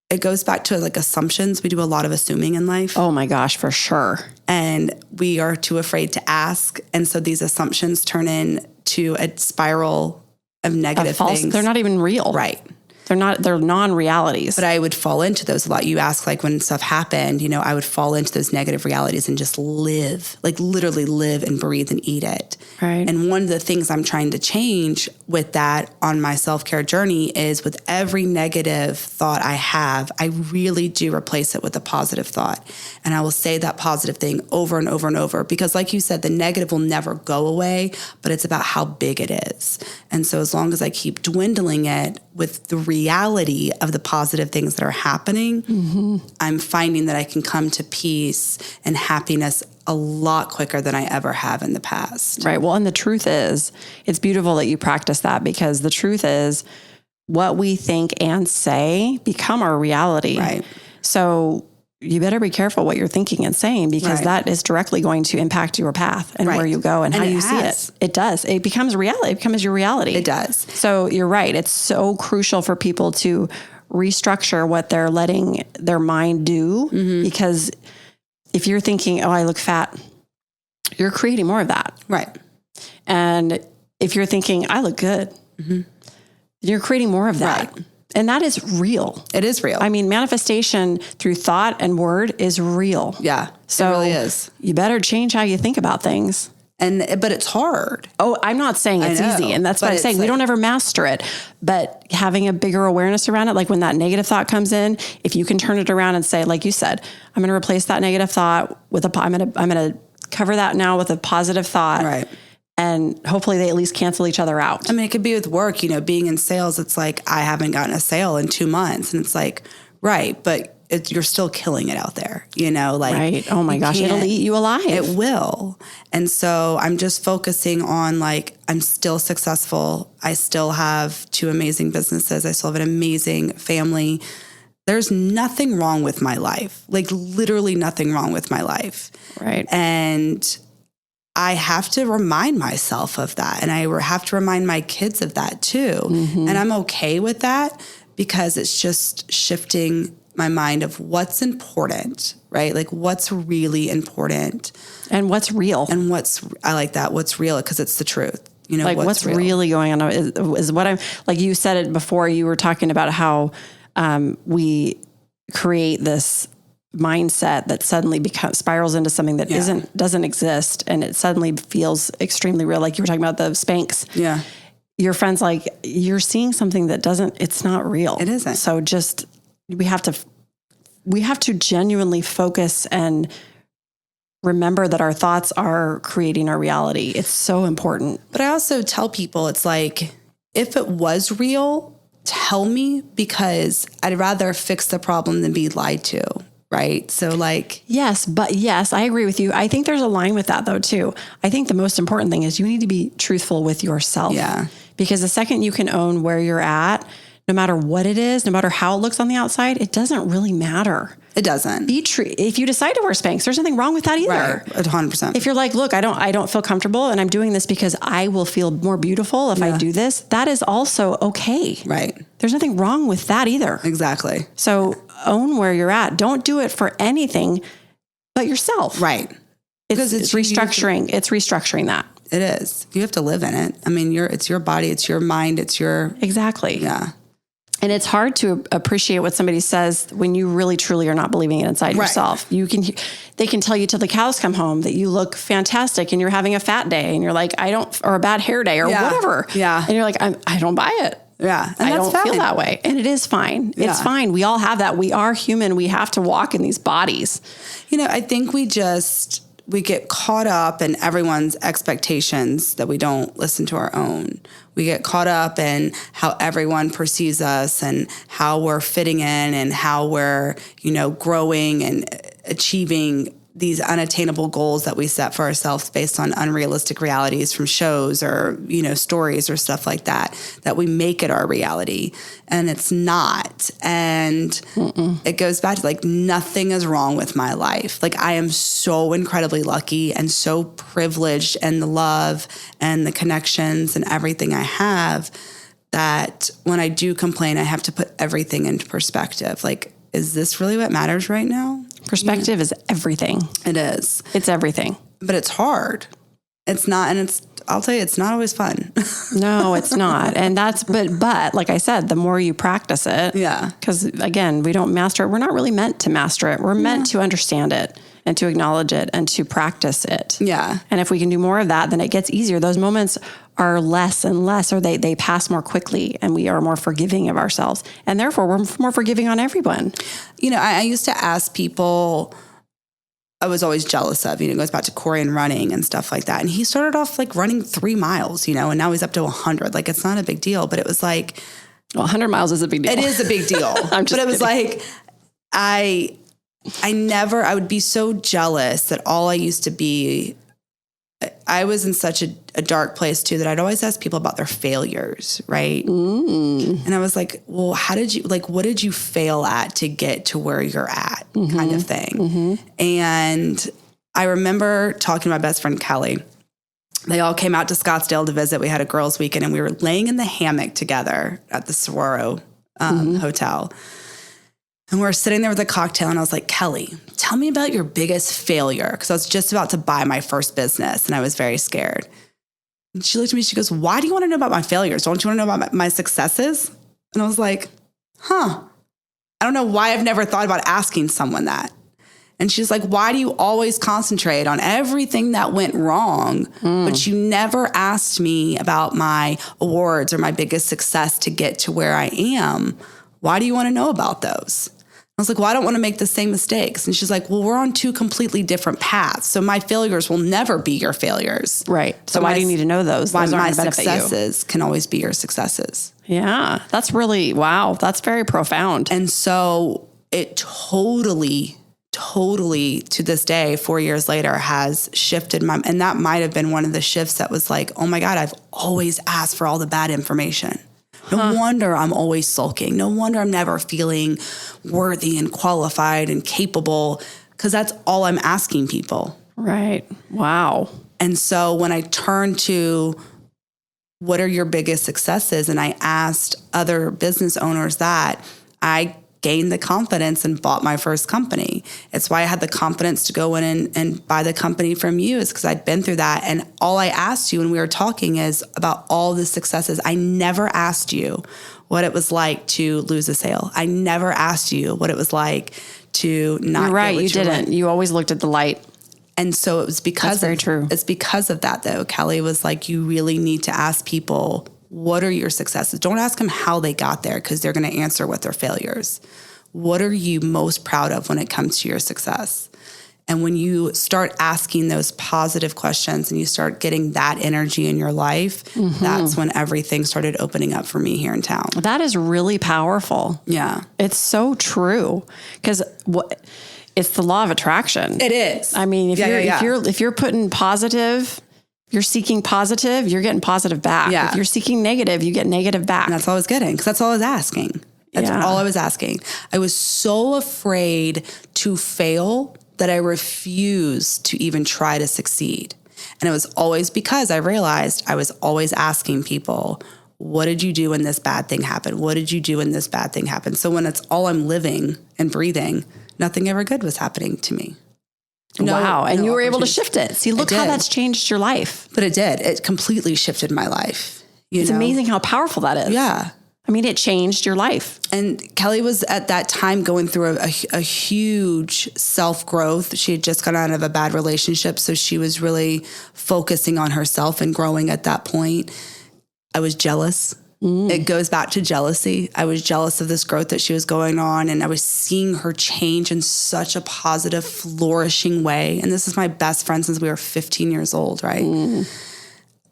B: it goes back to like assumptions. We do a lot of assuming in life.
A: Oh my gosh, for sure.
B: And we are too afraid to ask. And so these assumptions turn into a spiral of negative things.
A: They're not even real.
B: Right.
A: They're non-realities.
B: But I would fall into those a lot. You ask, like, when stuff happened, you know, I would fall into those negative realities and just live, like literally live and breathe and eat it.
A: Right.
B: And one of the things I'm trying to change with that on my self-care journey is with every negative thought I have, I really do replace it with a positive thought. And I will say that positive thing over and over and over, because like you said, the negative will never go away, but it's about how big it is. And so as long as I keep dwindling it with the reality of the positive things that are happening, I'm finding that I can come to peace and happiness a lot quicker than I ever have in the past.
A: Right. Well, and the truth is, it's beautiful that you practice that, because the truth is what we think and say become our reality.
B: Right.
A: So you better be careful what you're thinking and saying, because
B: Right.
A: that is directly going to impact your path and
B: Right.
A: where you go and how
B: it
A: you see
B: has.
A: it. It does. It becomes reality. It becomes your reality.
B: It does.
A: So you're right. It's so crucial for people to restructure what they're letting their mind do, because if you're thinking, oh, I look fat, you're creating more of that.
B: Right.
A: And if you're thinking, I look good, you're creating more of that.
B: Right.
A: And that is real.
B: It is real.
A: I mean, manifestation through thought and word is real.
B: Yeah.
A: So
B: it really is.
A: You better change how you think about things.
B: But it's hard.
A: Oh, I'm not saying it's
B: I know,
A: easy. And that's what
B: but
A: I'm saying.
B: it's
A: We
B: like-
A: don't ever master it. But having a bigger awareness around it, like when that negative thought comes in, if you can turn it around and say, like you said, I'm going to replace that negative thought with I'm going to cover that now with a positive thought.
B: Right.
A: And hopefully they at least cancel each other out.
B: I mean, it could be with work, you know, being in sales. It's like, I haven't gotten a sale in 2 months. And it's like, right. But you're still killing it out there, you know, like,
A: Right. Oh my gosh. It'll eat you alive.
B: It will. And so I'm just focusing on, like, I'm still successful. I still have 2 amazing businesses. I still have an amazing family. There's nothing wrong with my life, like literally nothing wrong with my life.
A: Right.
B: And I have to remind myself of that. And I have to remind my kids of that too. And I'm okay with that, because it's just shifting my mind of what's important, right? Like what's really important.
A: And what's real.
B: And I like that, what's real, because it's the truth. You know,
A: Like what's
B: real.
A: really going on is what I'm, like you said it before, you were talking about how we create this mindset that suddenly spirals into something that doesn't exist, and it suddenly feels extremely real. Like you were talking about the Spanx.
B: Yeah.
A: Your friend's like, you're seeing something that it's not real.
B: It isn't.
A: So just, we have to genuinely focus and remember that our thoughts are creating our reality. It's so important.
B: But I also tell people, it's like, if it was real, tell me, because I'd rather fix the problem than be lied to. Right. So like,
A: yes, I agree with you. I think there's a line with that though, too. I think the most important thing is you need to be truthful with yourself.
B: Yeah.
A: Because the second you can own where you're at, no matter what it is, no matter how it looks on the outside, it doesn't really matter.
B: It doesn't.
A: Be true. If you decide to wear Spanx, there's nothing wrong with that either.
B: Right. 100%.
A: If you're like, look, I don't feel comfortable and I'm doing this because I will feel more beautiful if I do this, that is also okay.
B: Right.
A: There's nothing wrong with that either.
B: Exactly.
A: So own where you're at. Don't do it for anything but yourself.
B: Right.
A: It's restructuring. It's restructuring that.
B: It is. You have to live in it. I mean, it's your body, it's your mind, it's your...
A: Exactly.
B: Yeah.
A: And it's hard to appreciate what somebody says when you really truly are not believing it inside yourself. They can tell you till the cows come home that you look fantastic and you're having a fat day and you're like, or a bad hair day or whatever.
B: Yeah.
A: And you're like, I don't buy it.
B: Yeah. And
A: I don't
B: fine.
A: feel that way. And it is fine.
B: Yeah.
A: It's fine. We all have that. We are human. We have to walk in these bodies.
B: You know, I think we get caught up in everyone's expectations that we don't listen to our own. We get caught up in how everyone perceives us and how we're fitting in and how we're, growing and achieving these unattainable goals that we set for ourselves based on unrealistic realities from shows or, stories or stuff like that, that we make it our reality, and it's not. And it goes back to like, nothing is wrong with my life. Like, I am so incredibly lucky and so privileged, and the love and the connections and everything I have, that when I do complain, I have to put everything into perspective. Like, is this really what matters right now?
A: Perspective is everything.
B: It is.
A: It's everything.
B: But it's hard. It's not, and I'll tell you, it's not always fun.
A: No, it's not. And but like I said, the more you practice it.
B: Yeah.
A: Because again, we don't master it. We're not really meant to master it. We're meant to understand it and to acknowledge it and to practice it.
B: Yeah.
A: And if we can do more of that, then it gets easier. Those moments are less and less, or they pass more quickly, and we are more forgiving of ourselves. And therefore, we're more forgiving on everyone.
B: I used to ask people, I was always jealous of, it goes back to Corey and running and stuff like that. And he started off like running 3 miles, and now he's up to 100. Like, it's not a big deal, but it was like,
A: well, 100 miles is a big deal.
B: It is a big deal.
A: I'm just
B: But it was
A: kidding.
B: like, I would be so jealous that all I used to be, I was in such a dark place too, that I'd always ask people about their failures, right? And I was like, well, what did you fail at to get to where you're at, kind of thing. And I remember talking to my best friend, Kelly. They all came out to Scottsdale to visit. We had a girls' weekend, and we were laying in the hammock together at the Saguaro Hotel. And we were sitting there with a cocktail, and I was like, Kelly, tell me about your biggest failure. Because I was just about to buy my first business, and I was very scared. And she looked at me, she goes, why do you want to know about my failures? Don't you want to know about my successes? And I was like, I don't know why I've never thought about asking someone that. And she's like, why do you always concentrate on everything that went wrong, but you never asked me about my awards or my biggest success to get to where I am? Why do you want to know about those? I was like, well, I don't want to make the same mistakes. And she's like, well, we're on 2 completely different paths. So my failures will never be your failures.
A: Right. So why do you need to know those?
B: Why
A: Those
B: my
A: aren't gonna benefit you.
B: successes can always be your successes.
A: Yeah. That's really, wow. That's very profound.
B: And so it totally to this day, 4 years later, has shifted and that might have been one of the shifts that was like, oh my God, I've always asked for all the bad information. No wonder I'm always sulking. No wonder I'm never feeling worthy and qualified and capable, because that's all I'm asking people.
A: Right. Wow.
B: And so when I turned to what are your biggest successes, and I asked other business owners that, I gained the confidence and bought my first company. It's why I had the confidence to go in and buy the company from you, is because I'd been through that. And all I asked you when we were talking is about all the successes. I never asked you what it was like to lose a sale. I never asked you what it was like to not
A: You're right.
B: get what
A: You didn't.
B: wanted.
A: You always looked at the light.
B: And so it was because
A: That's very true.
B: It's because of that, though. Kelly was like, you really need to ask people, what are your successes? Don't ask them how they got there, because they're going to answer with their failures. What are you most proud of when it comes to your success? And when you start asking those positive questions and you start getting that energy in your life, that's when everything started opening up for me here in town.
A: That is really powerful.
B: Yeah.
A: It's so true, because it's the law of attraction.
B: It is.
A: I mean, if you're putting positive, you're seeking positive, you're getting positive back.
B: Yeah.
A: If you're seeking negative, you get negative back.
B: And that's all I was getting, because that's all I was asking. That's all I was asking. I was so afraid to fail that I refused to even try to succeed. And it was always because I realized I was always asking people, what did you do when this bad thing happened? What did you do when this bad thing happened? So when it's all I'm living and breathing, nothing ever good was happening to me.
A: Wow. And
B: no
A: you were able to
B: opportunities.
A: shift it. See, look how that's changed your life.
B: But it did. It completely shifted my life.
A: It's amazing how powerful that is.
B: Yeah.
A: I mean, it changed your life.
B: And Kelly was at that time going through a huge self-growth. She had just gotten out of a bad relationship, so she was really focusing on herself and growing at that point. I was jealous. It goes back to jealousy. I was jealous of this growth that she was going on, and I was seeing her change in such a positive, flourishing way. And this is my best friend since we were 15 years old, right?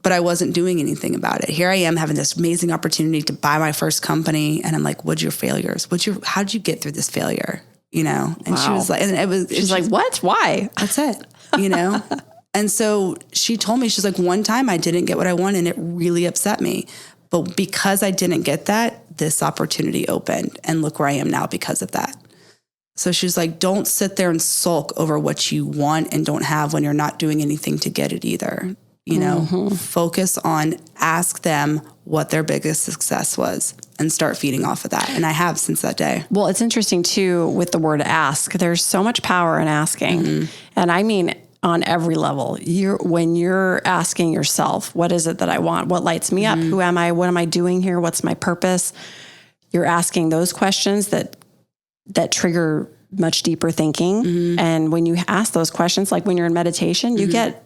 B: But I wasn't doing anything about it. Here I am having this amazing opportunity to buy my first company. And I'm like, what's your failures? How did you get through this failure? and she was like, and
A: she's like, what? Why?
B: That's it, And so she told me, she's like, one time I didn't get what I wanted and it really upset me. But because I didn't get that, this opportunity opened and look where I am now because of that. So she's like, don't sit there and sulk over what you want and don't have when you're not doing anything to get it either. Focus on, ask them what their biggest success was and start feeding off of that. And I have since that day.
A: Well, it's interesting too with the word ask. There's so much power in asking. And I mean, on every level, when you're asking yourself, what is it that I want? What lights me up? Who am I? What am I doing here? What's my purpose? You're asking those questions that trigger much deeper thinking. And when you ask those questions, like when you're in meditation, you get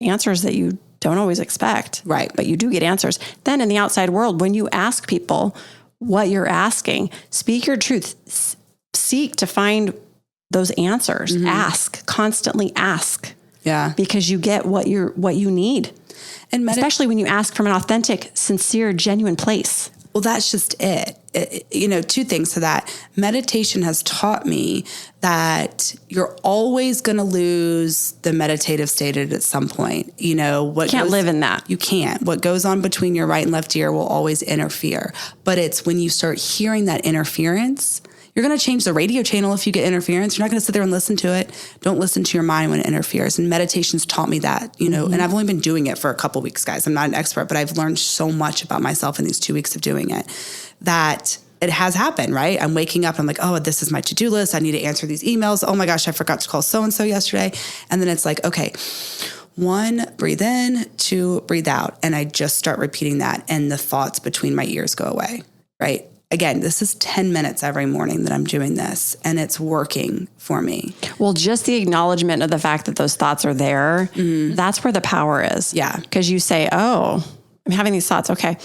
A: answers that you don't always expect.
B: Right.
A: But you do get answers. Then in the outside world, when you ask people what you're asking, speak your truth, seek to find those answers. Ask, constantly ask.
B: Yeah.
A: Because you get what you need. And especially when you ask from an authentic, sincere, genuine place.
B: Well, that's just it. Two things to that. Meditation has taught me that you're always going to lose the meditative state at some point. You can't
A: live in that.
B: You can't. What goes on between your right and left ear will always interfere. But it's when you start hearing that interference, you're going to change the radio channel if you get interference. You're not going to sit there and listen to it. Don't listen to your mind when it interferes. And meditation's taught me that, and I've only been doing it for a couple weeks, guys. I'm not an expert, but I've learned so much about myself in these 2 weeks of doing it that it has happened, right? I'm waking up. I'm like, oh, this is my to-do list. I need to answer these emails. Oh my gosh, I forgot to call so-and-so yesterday. And then it's like, okay, 1, breathe in, 2, breathe out. And I just start repeating that. And the thoughts between my ears go away, right? Again, this is 10 minutes every morning that I'm doing this, and it's working for me.
A: Well, just the acknowledgement of the fact that those thoughts are there, that's where the power is.
B: Yeah.
A: Because you say, oh, I'm having these thoughts. Okay.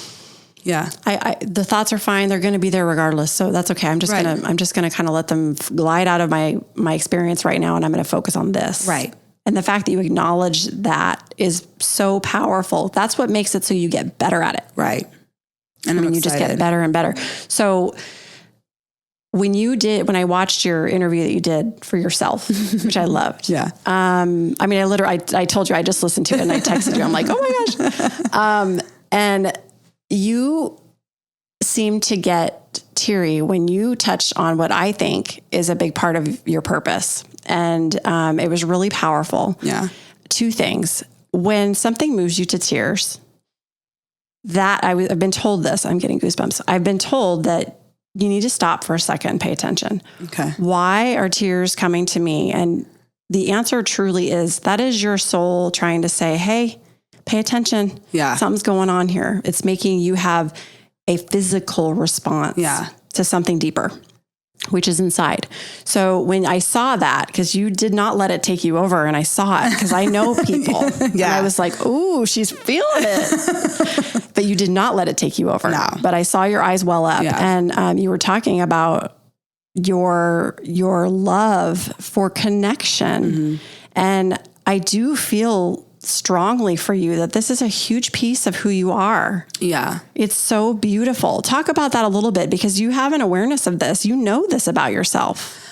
B: Yeah.
A: The thoughts are fine. They're going to be there regardless. So that's okay. I'm just going to kind of let them glide out of my experience right now. And I'm going to focus on this.
B: Right.
A: And the fact that you acknowledge that is so powerful. That's what makes it so you get better at it.
B: Right. And
A: you just get better and better. So when I watched your interview that you did for yourself, which I loved.
B: Yeah.
A: I told you, I just listened to it and I texted you. I'm like, oh my gosh. And you seemed to get teary when you touched on what I think is a big part of your purpose. And it was really powerful.
B: Yeah.
A: 2 things. When something moves you to tears, I've been told this, I'm getting goosebumps. I've been told that you need to stop for a second and pay attention.
B: Okay.
A: Why are tears coming to me? And the answer truly is that is your soul trying to say, hey, pay attention.
B: Yeah.
A: Something's going on here. It's making you have a physical response to something deeper, which is inside. So when I saw that, because you did not let it take you over, and I saw it because I know people. And I was like, ooh, she's feeling it. But you did not let it take you over.
B: No.
A: But I saw your eyes well up.
B: Yeah.
A: And you were talking about your love for connection. And I do feel strongly for you that this is a huge piece of who you are.
B: Yeah.
A: It's so beautiful. Talk about that a little bit, because you have an awareness of this. You know this about yourself.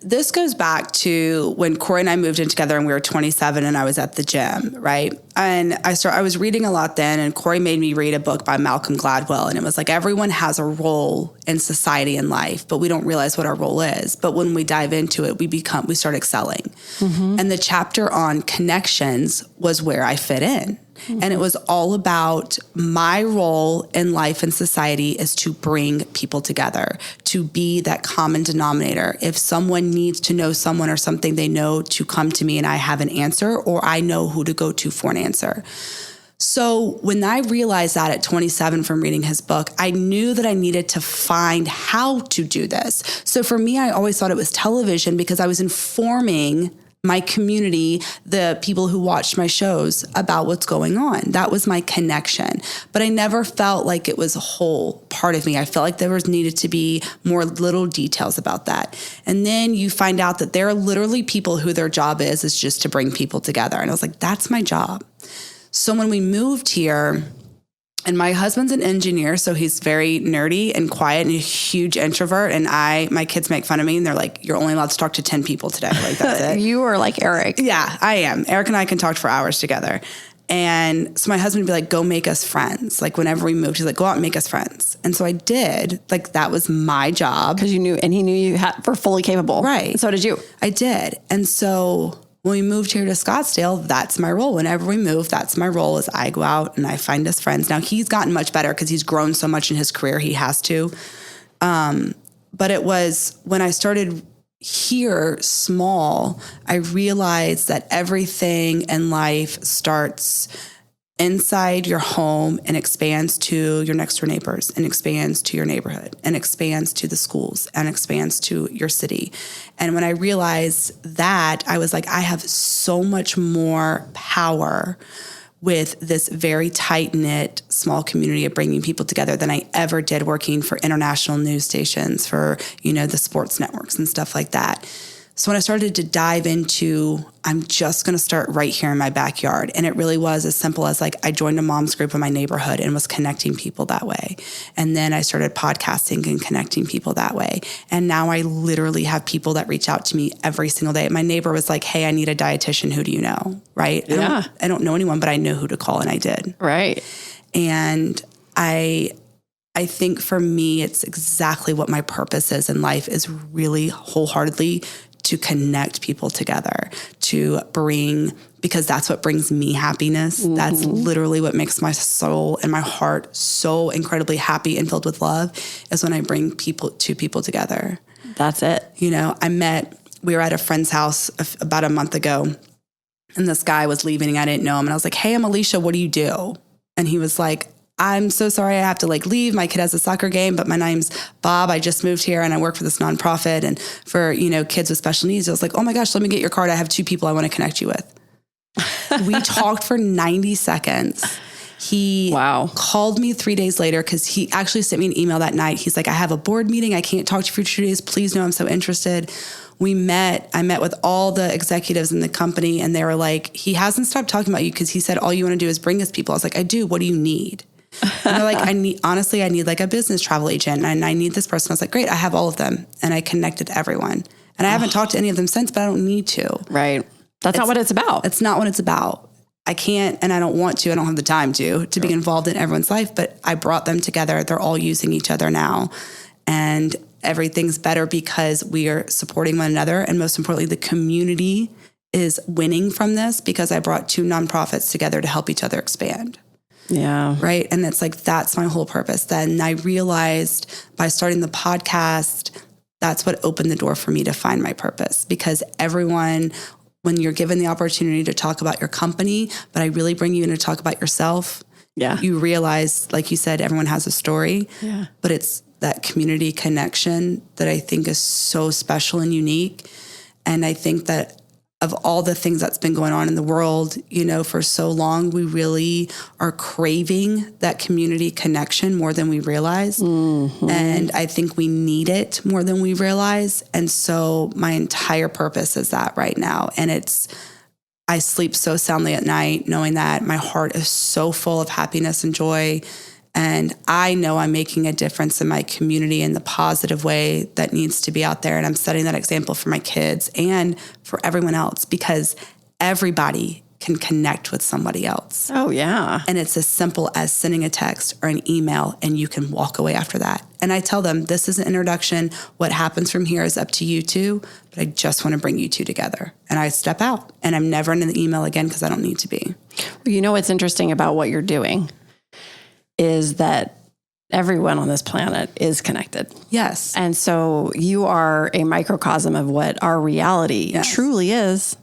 B: This goes back to when Corey and I moved in together and we were 27 and I was at the gym, right? And I was reading a lot then, and Corey made me read a book by Malcolm Gladwell. And it was like, everyone has a role in society and life, but we don't realize what our role is. But when we dive into it, we start excelling. And the chapter on connections was where I fit in. And it was all about my role in life and society is to bring people together, to be that common denominator. If someone needs to know someone or something they know, to come to me and I have an answer, or I know who to go to for an answer. So when I realized that at 27 from reading his book, I knew that I needed to find how to do this. So for me, I always thought it was television because I was informing my community, the people who watched my shows, about what's going on. That was my connection. But I never felt like it was a whole part of me. I felt like there needed to be more little details about that. And then you find out that there are literally people who their job is just to bring people together. And I was like, that's my job. So when we moved here, And my husband's an engineer, so he's very nerdy and quiet and a huge introvert. And my kids make fun of me and they're like, you're only allowed to talk to 10 people today. Like, that's it.
A: You are like Eric.
B: Yeah, I am. Eric and I can talk for hours together. And so my husband would be like, go make us friends. Like whenever we moved, he's like, go out and make us friends. And so I did. Like that was my job.
A: Because you knew, and he knew you were fully capable.
B: Right.
A: And so did you.
B: I did. And so when we moved here to Scottsdale, that's my role. Whenever we move, that's my role is I go out and I find us friends. Now he's gotten much better because he's grown so much in his career. He has to. But it was when I started here small, I realized that everything in life starts inside your home and expands to your next door neighbors and expands to your neighborhood and expands to the schools and expands to your city. And when I realized that, I was like, I have so much more power with this very tight-knit small community of bringing people together than I ever did working for international news stations, for, the sports networks and stuff like that. So when I started to dive into, I'm just going to start right here in my backyard. And it really was as simple as like, I joined a mom's group in my neighborhood and was connecting people that way. And then I started podcasting and connecting people that way. And now I literally have people that reach out to me every single day. My neighbor was like, hey, I need a dietitian. Who do you know? Right.
A: Yeah.
B: I don't know anyone, but I know who to call. And I did.
A: Right.
B: And I think for me, it's exactly what my purpose is in life, is really wholeheartedly to connect people together, because that's what brings me happiness. Mm-hmm. That's literally what makes my soul and my heart so incredibly happy and filled with love, is when I bring people together.
A: That's it.
B: We were at a friend's house about a month ago, and this guy was leaving and I didn't know him. And I was like, hey, I'm Alicia. What do you do? And he was like, I'm so sorry I have to leave. My kid has a soccer game, but my name's Bob. I just moved here and I work for this nonprofit and for, kids with special needs. I was like, oh my gosh, let me get your card. I have 2 people I want to connect you with. We talked for 90 seconds. He called me 3 days later because he actually sent me an email that night. He's like, I have a board meeting. I can't talk to you for 2 days. Please know I'm so interested. I met with all the executives in the company and they were like, he hasn't stopped talking about you because he said, all you want to do is bring us people. I was like, I do. What do you need? And they're like, I need a business travel agent and I need this person. I was like, great, I have all of them. And I connected everyone. And I haven't talked to any of them since, but I don't need to.
A: Right. That's not what it's about.
B: It's not what it's about. I can't, and I don't want to, I don't have the time to be involved in everyone's life, but I brought them together. They're all using each other now. And everything's better because we are supporting one another. And most importantly, the community is winning from this because I brought 2 nonprofits together to help each other expand.
A: Yeah.
B: Right. And it's like, that's my whole purpose. Then I realized by starting the podcast, that's what opened the door for me to find my purpose, because everyone, when you're given the opportunity to talk about your company, but I really bring you in to talk about yourself. Yeah. You realize, like you said, everyone has a story, but it's that community connection that I think is so special and unique. And I think that of all the things that's been going on in the world, for so long, we really are craving that community connection more than we realize. Mm-hmm. And I think we need it more than we realize. And so my entire purpose is that right now. And I sleep so soundly at night knowing that my heart is so full of happiness and joy. And I know I'm making a difference in my community in the positive way that needs to be out there. And I'm setting that example for my kids and for everyone else, because everybody can connect with somebody else.
A: Oh, yeah.
B: And it's as simple as sending a text or an email, and you can walk away after that. And I tell them, this is an introduction. What happens from here is up to you 2, but I just want to bring you 2 together. And I step out, and I'm never in the email again because I don't need to be.
A: Well, what's interesting about what you're doing is that everyone on this planet is connected.
B: Yes.
A: And so you are a microcosm of what our reality truly is.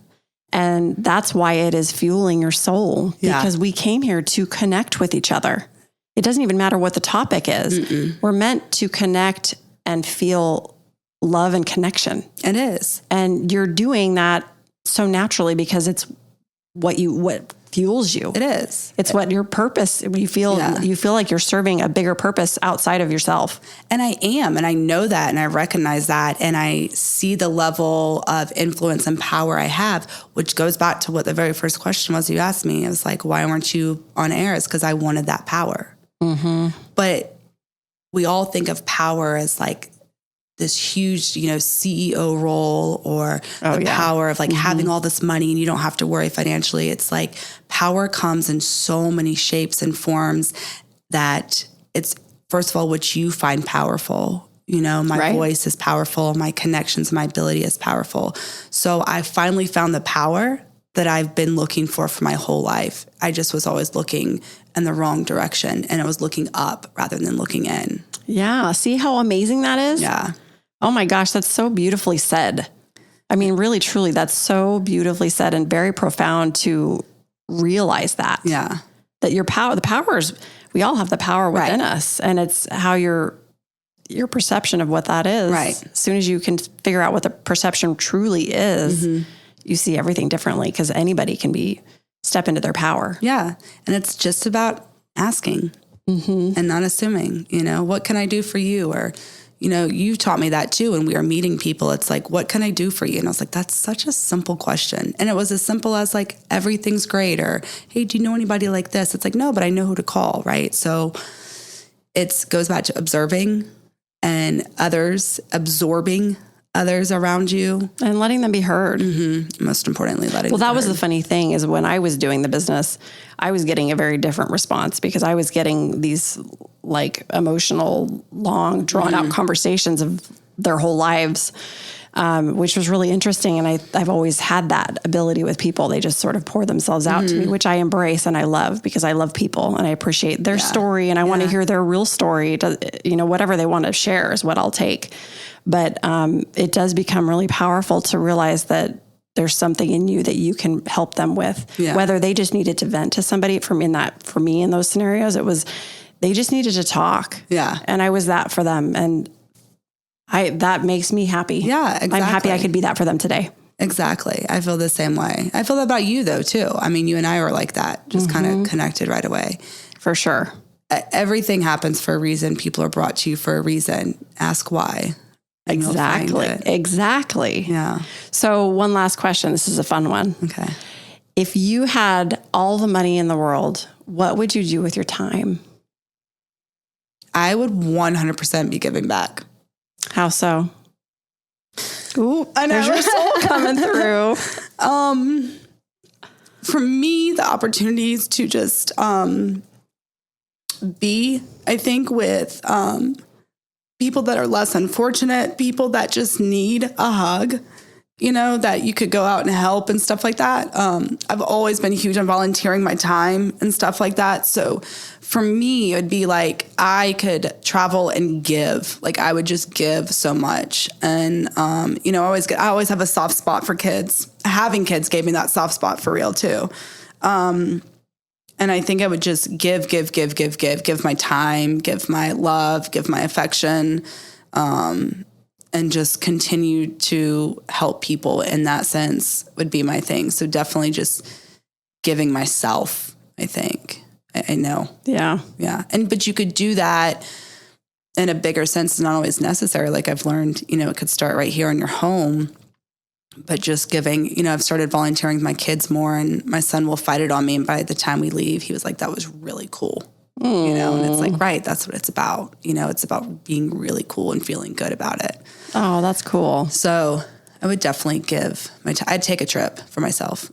A: And that's why it is fueling your soul, because we came here to connect with each other. It doesn't even matter what the topic is. Mm-mm. We're meant to connect and feel love and connection.
B: It is.
A: And you're doing that so naturally because it's what fuels you.
B: It is.
A: It's what your purpose, you feel like you're serving a bigger purpose outside of yourself.
B: And I am, and I know that, and I recognize that, and I see the level of influence and power I have, which goes back to what the very first question was you asked me. It was like, why weren't you on air? It's because I wanted that power. But we all think of power as like this huge, CEO role or the power of like having all this money and you don't have to worry financially. It's like power comes in so many shapes and forms that it's, first of all, what you find powerful. My voice is powerful. My connections, my ability is powerful. So I finally found the power that I've been looking for my whole life. I just was always looking in the wrong direction, and I was looking up rather than looking in.
A: Yeah. See how amazing that is?
B: Yeah.
A: Oh my gosh, that's so beautifully said. I mean, really, truly, that's so beautifully said and very profound to realize that.
B: Yeah.
A: That your power, the power is, we all have the power within us, and it's how your perception of what that is.
B: Right.
A: As soon as you can figure out what the perception truly is, you see everything differently, because anybody can step into their power.
B: Yeah. And it's just about asking and not assuming, what can I do for you? Or, you taught me that too. When we were meeting people, it's like, what can I do for you? And I was like, that's such a simple question. And it was as simple as like, everything's great. Or, hey, do you know anybody like this? It's like, no, but I know who to call. Right. So it goes back to observing and absorbing others around you.
A: And letting them be heard.
B: Most importantly, letting them be heard.
A: Well, that was the funny thing, is when I was doing the business, I was getting a very different response, because I was getting these like emotional, long, drawn out conversations of their whole lives, which was really interesting. And I've always had that ability with people. They just sort of pour themselves out to me, which I embrace and I love, because I love people and I appreciate their story, and I want to hear their real story. Whatever they want to share is what I'll take. But it does become really powerful to realize that there's something in you that you can help them with, whether they just needed to vent to somebody. For me in those scenarios, it was, they just needed to talk.
B: Yeah.
A: And I was that for them. And that makes me happy.
B: Yeah, exactly.
A: I'm happy I could be that for them today.
B: Exactly. I feel the same way. I feel that about you though, too. I mean, you and I were like that, just kind of connected right away.
A: For sure.
B: Everything happens for a reason. People are brought to you for a reason. Ask why.
A: Exactly.
B: Yeah.
A: So one last question. This is a fun one.
B: Okay.
A: If you had all the money in the world, what would you do with your time?
B: I would 100% be giving back.
A: How so? Ooh, I know. There's your soul coming through.
B: For me, the opportunities to just be, I think, with people that are less unfortunate, people that just need a hug, that you could go out and help and stuff like that. I've always been huge on volunteering my time and stuff like that. So for me, it would be like, I could travel and give. Like, I would just give so much. And, I always have a soft spot for kids. Having kids gave me that soft spot for real too. And I think I would just give my time, give my love, give my affection, and just continue to help people in that sense would be my thing. So definitely just giving myself, I think. I know.
A: Yeah.
B: Yeah. But you could do that in a bigger sense. It's not always necessary. Like I've learned, it could start right here in your home. But just giving, I've started volunteering with my kids more, and my son will fight it on me. And by the time we leave, he was like, that was really cool. And it's like, right, that's what it's about. It's about being really cool and feeling good about it.
A: Oh, that's cool.
B: So I would definitely give I'd take a trip for myself.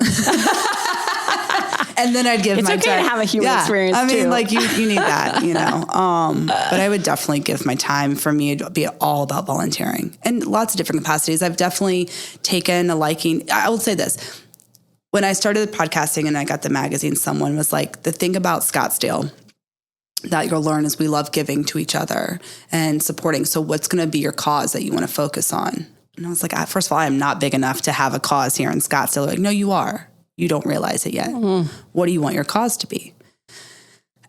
B: And then I'd give
A: it's
B: my
A: okay
B: time.
A: To have a human experience too.
B: I mean, like you need that, but I would definitely give my time. For me, it'd be all about volunteering in lots of different capacities. I've definitely taken a liking. I will say this. When I started podcasting and I got the magazine, someone was like, the thing about Scottsdale that you'll learn is we love giving to each other and supporting. So what's going to be your cause that you want to focus on? And I was like, first of all, I am not big enough to have a cause here in Scottsdale. They're like, no, you are. You don't realize it yet. What do you want your cause to be?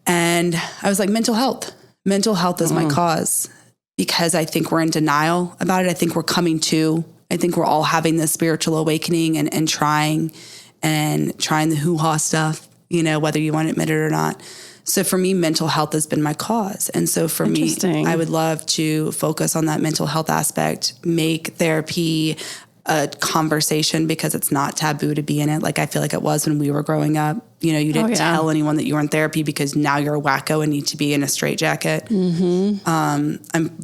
B: And I was like, mental health. Mental health is my cause, because I think we're in denial about it. I think we're coming to. I think we're all having this spiritual awakening and trying the hoo-ha stuff, whether you want to admit it or not. So for me, mental health has been my cause. And so for me, I would love to focus on that mental health aspect, make therapy a conversation, because it's not taboo to be in it. Like I feel like it was when we were growing up. You know, you didn't tell anyone that you were in therapy because now you're a wacko and need to be in a straitjacket.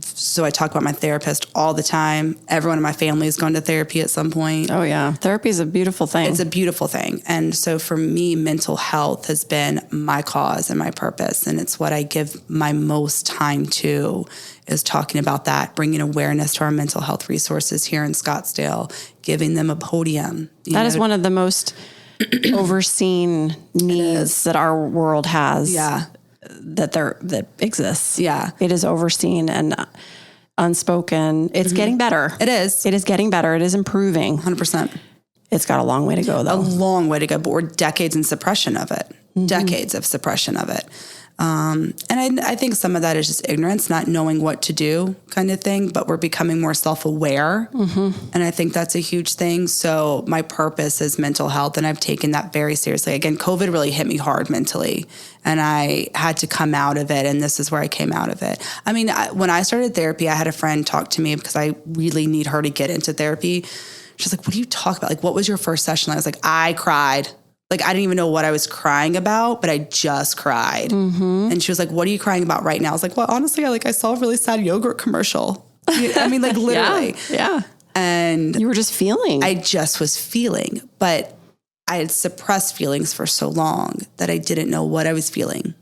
B: So I talk about my therapist all the time. Everyone in my family has gone to therapy at some point.
A: Oh yeah. Therapy is a beautiful thing.
B: It's a beautiful thing. And so for me, mental health has been my cause and my purpose. And it's what I give my most time to, is talking about that, bringing awareness to our mental health resources here in Scottsdale, giving them a podium.
A: That is one of the most overseen needs that our world has.
B: Yeah.
A: That exists.
B: Yeah.
A: It is overseen and unspoken. It's getting better.
B: It is.
A: It is getting better. It is improving.
B: 100%.
A: It's got a long way to go, though.
B: A long way to go, but we're decades in suppression of it. Decades of suppression of it. And I think some of that is just ignorance, not knowing what to do kind of thing, but we're becoming more self-aware. And I think that's a huge thing. So my purpose is mental health, and I've taken that very seriously. Again, COVID really hit me hard mentally, and I had to come out of it. And this is where I came out of it. I mean, when I started therapy, I had a friend talk to me because I really need her to get into therapy. She's like, what do you talk about? Like, what was your first session? I was like, I cried. Like, I didn't even know what I was crying about, but I just cried. And she was like, what are you crying about right now? I was like, well, honestly, I saw a really sad yogurt commercial. I mean, like, literally.
A: Yeah.
B: And
A: you were just feeling.
B: I just was feeling, but I had suppressed feelings for so long that I didn't know what I was feeling.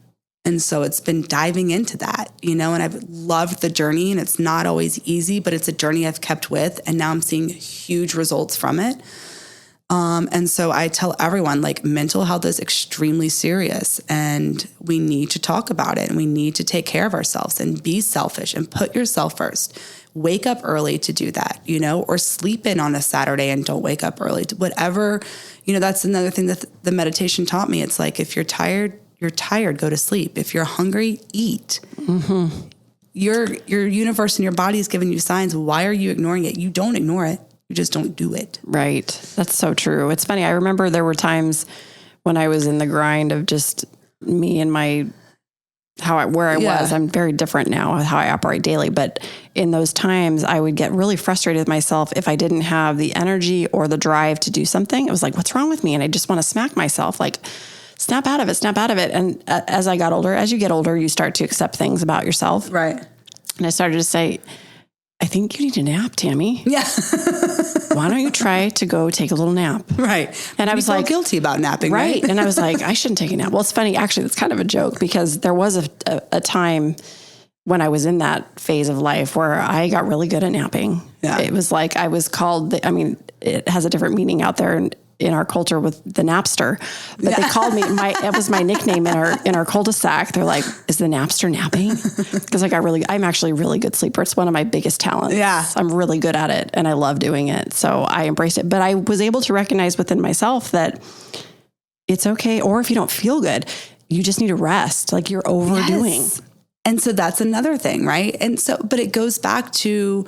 B: And so it's been diving into that, and I've loved the journey, and it's not always easy, but it's a journey I've kept with. And now I'm seeing huge results from it. And so I tell everyone, mental health is extremely serious, and we need to talk about it, and we need to take care of ourselves and be selfish and put yourself first. Wake up early to do that, or sleep in on a Saturday and don't wake up early. Whatever, that's another thing that the meditation taught me. It's like, if you're tired, go to sleep. If you're hungry, eat. Your universe and your body is giving you signs. Why are you ignoring it? You don't ignore it. You just don't do it. Right.
A: That's so true. It's funny. I remember there were times when I was in the grind of just me and where I was. I'm very different now with how I operate daily. But in those times, I would get really frustrated with myself if I didn't have the energy or the drive to do something. It was like, what's wrong with me? And I just want to smack myself, snap out of it. And as I got older, as you get older, you start to accept things about yourself.
B: Right.
A: And I started to say, I think you need a nap, Tammy.
B: Yeah.
A: Why don't you try to go take a little nap?
B: Right.
A: And I was like,
B: guilty about napping.
A: Right. And I was like, I shouldn't take a nap. Well, it's funny. Actually, it's kind of a joke, because there was a time when I was in that phase of life where I got really good at napping.
B: Yeah.
A: It was like I was called, it has a different meaning out there in our culture with the napster, but they called me, it was my nickname in our cul-de-sac. They're like, is the napster napping? Because I'm actually a really good sleeper. It's one of my biggest talents.
B: Yeah.
A: I'm really good at it, and I love doing it. So I embraced it, but I was able to recognize within myself that it's okay. Or if you don't feel good, you just need to rest. You're overdoing.
B: Yes. And so that's another thing. Right. And so, but it goes back to,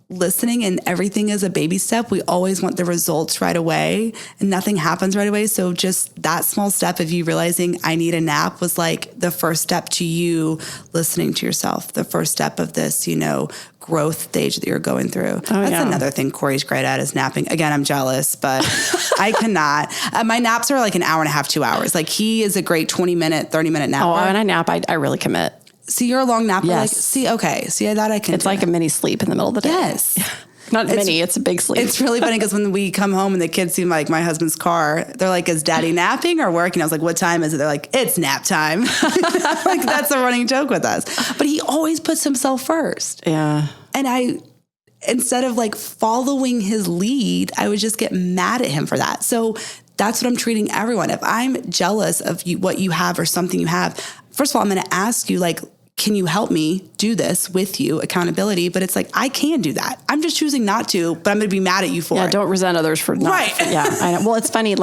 B: listening, and everything is a baby step. We always want the results right away, and nothing happens right away. So just that small step of you realizing I need a nap was the first step to you listening to yourself, the first step of this, growth stage that you're going through. That's another thing Corey's great at, is napping. Again, I'm jealous, but I cannot. My naps are an hour and a half, 2 hours. He is a great 20-minute, 30-minute napper.
A: Oh, when I nap, I really commit.
B: See, you're a long napper.
A: Yes.
B: Okay. See, that I can.
A: It's like a mini sleep in the middle of the day.
B: Yes.
A: Not mini, it's a big sleep.
B: It's really funny because when we come home and the kids see my husband's car, they're like, is daddy napping or working? I was like, what time is it? They're like, it's nap time. That's a running joke with us. But he always puts himself first.
A: Yeah.
B: And instead of following his lead, I would just get mad at him for that. So that's what I'm treating everyone. If I'm jealous of what you have or something you have, first of all, I'm going to ask you, can you help me do this with you? Accountability. But it's I can do that. I'm just choosing not to, but I'm going to be mad at you for it.
A: Yeah, don't resent others for not.
B: Right.
A: Yeah, I know. Well, it's funny.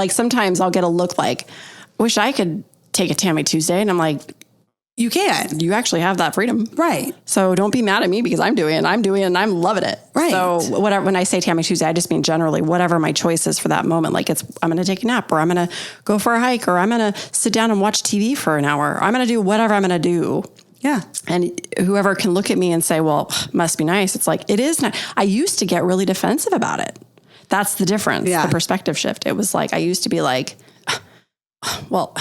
A: Sometimes I'll get a look wish I could take a Tammy Tuesday. And I'm like,
B: you can.
A: You actually have that freedom.
B: Right.
A: So don't be mad at me because I'm doing it and I'm loving it.
B: Right.
A: So when I say Tammy Tuesday, I just mean generally whatever my choice is for that moment. I'm going to take a nap, or I'm going to go for a hike, or I'm going to sit down and watch TV for an hour. Or I'm going to do whatever I'm going to do.
B: Yeah.
A: And whoever can look at me and say, well, must be nice. It's it is nice. I used to get really defensive about it. That's the difference. The perspective shift. It was like, I used to be like, well,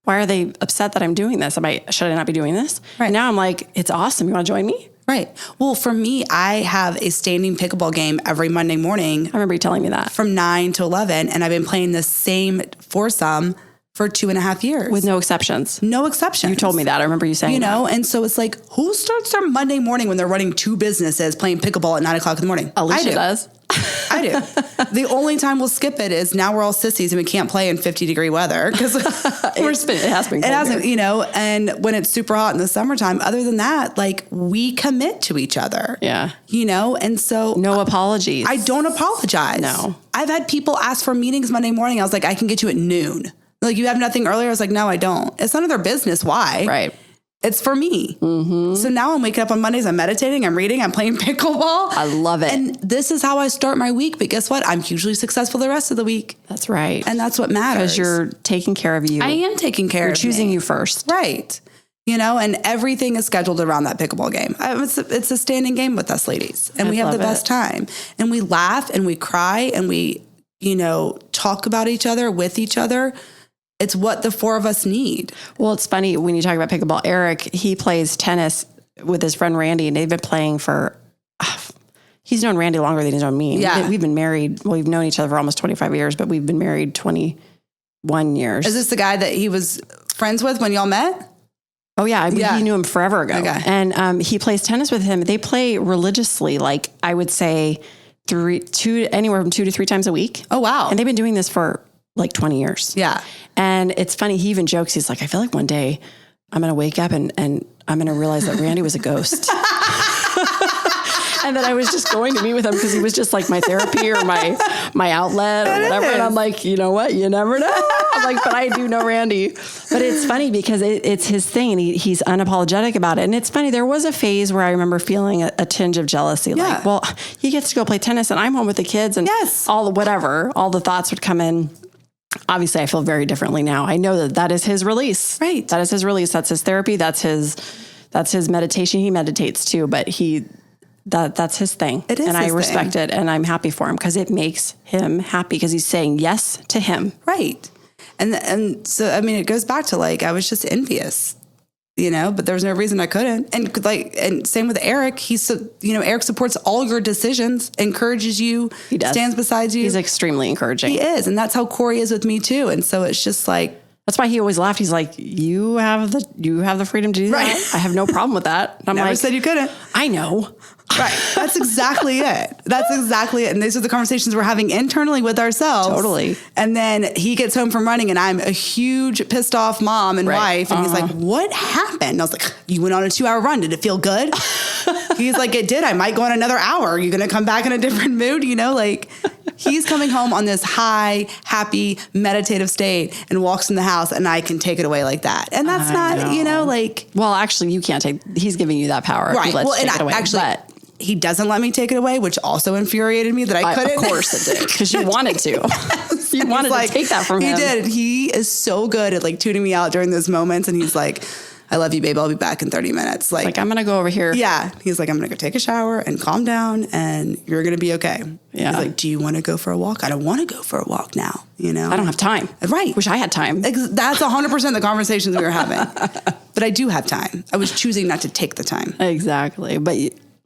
A: why are they upset that I'm doing this? Should I not be doing this? Right. Now I'm like, it's awesome. You want to join me?
B: Right. Well, for me, I have a standing pickleball game every Monday morning.
A: I remember you telling me that.
B: From 9 to 11. And I've been playing the same foursome for 2.5 years.
A: With no exceptions.
B: No exceptions.
A: You told me that. I remember you saying that.
B: And so it's like, who starts their Monday morning when they're running 2 businesses playing pickleball at 9 o'clock in the morning?
A: Alicia does.
B: I do. The only time we'll skip it is now we're all sissies and we can't play in 50-degree weather because it
A: has been cold.
B: It hasn't, and when it's super hot in the summertime, other than that, like we commit to each other.
A: Yeah.
B: And so
A: no apologies.
B: I don't apologize.
A: No.
B: I've had people ask for meetings Monday morning. I was like, I can get you at noon. Like, you have nothing earlier? I was like, no, I don't. It's none of their business why.
A: Right.
B: It's for me. Mm-hmm. So now I'm waking up on Mondays, I'm meditating, I'm reading, I'm playing pickleball.
A: I love it.
B: And this is how I start my week. But guess what? I'm hugely successful the rest of the week.
A: That's right.
B: And that's what matters.
A: Because you're taking care of you.
B: I am taking care of you.
A: You're choosing you first.
B: Right. And everything is scheduled around that pickleball game. It's a standing game with us ladies. And we have the best time. And we laugh and we cry and we, talk about each other with each other. It's what the 4 of us need.
A: Well, it's funny when you talk about pickleball. Eric, he plays tennis with his friend Randy, and they've been playing for, he's known Randy longer than he's known me.
B: Yeah.
A: We've been married. Well, we've known each other for almost 25 years, but we've been married 21 years.
B: Is this the guy that he was friends with when y'all met?
A: Oh, yeah. He knew him forever ago.
B: Okay.
A: And he plays tennis with him. They play religiously, like I would say anywhere from 2 to 3 times a week.
B: Oh, wow.
A: And they've been doing this for like 20 years.
B: Yeah.
A: And it's funny. He even jokes. He's like, I feel like one day I'm going to wake up and I'm going to realize that Randy was a ghost. And that I was just going to meet with him because he was just like my therapy or my outlet or whatever. And I'm like, you know what? You never know. I'm like, but I do know Randy. But it's funny because it's his thing and he's unapologetic about it. And it's funny. There was a phase where I remember feeling a tinge of jealousy. Yeah. Like, well, he gets to go play tennis and I'm home with the kids and all the thoughts would come in. Obviously, I feel very differently now. I know that is his release.
B: Right.
A: That is his release. That's his therapy. That's his meditation. He meditates too, but that's his thing.
B: It is
A: and
B: his
A: I respect
B: thing.
A: it. And I'm happy for him because it makes him happy because he's saying yes to him.
B: Right. And so, I mean, it goes back to like, I was just envious, but there's no reason I couldn't. And same with Eric. Eric supports all your decisions, encourages you,
A: he does.
B: Stands beside you.
A: He's extremely encouraging.
B: He is. And that's how Corey is with me too. And so it's just like,
A: that's why he always laughed. He's like, you have the freedom to do that.
B: Right.
A: I have no problem with that. And I'm
B: never
A: like,
B: said you couldn't.
A: I know.
B: Right. That's exactly it. That's exactly it. And these are the conversations we're having internally with ourselves.
A: Totally.
B: And then he gets home from running and I'm a huge pissed off mom and wife. And he's like, what happened? I was like, you went on a 2-hour run. Did it feel good? He's like, it did. I might go on another hour. Are you going to come back in a different mood? He's coming home on this high, happy, meditative state and walks in the house and I can take it away like that. And that's
A: well, actually you can't he's giving you that power.
B: Right.
A: He lets you take it away.
B: Actually, he doesn't let me take it away, which also infuriated me that I couldn't.
A: Of course it did, because you wanted to. Yes. You wanted to take that from him.
B: He did. He is so good at like tuning me out during those moments. And he's like, I love you, babe. I'll be back in 30 minutes.
A: Like I'm going to go over here.
B: Yeah. He's like, I'm going to go take a shower and calm down and you're going to be okay. Yeah. He's like, do you want to go for a walk? I don't want to go for a walk now. I don't
A: have time.
B: Right.
A: Wish I had time.
B: That's 100% the conversations we were having. But I do have time. I was choosing not to take the time.
A: Exactly. But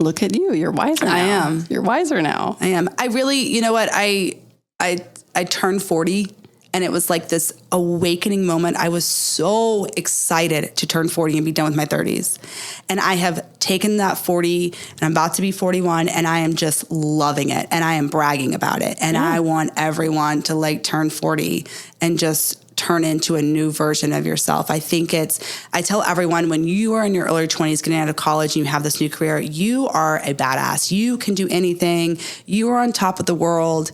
A: look at you. You're wiser now.
B: I am.
A: You're wiser now.
B: I am. I really, you know what? I turned 40 and it was like this awakening moment. I was so excited to turn 40 and be done with my 30s. And I have taken that 40 and I'm about to be 41 and I am just loving it. And I am bragging about it. And I want everyone to like turn 40 and just turn into a new version of yourself. I tell everyone when you are in your early 20s getting out of college and you have this new career, you are a badass. You can do anything. You are on top of the world.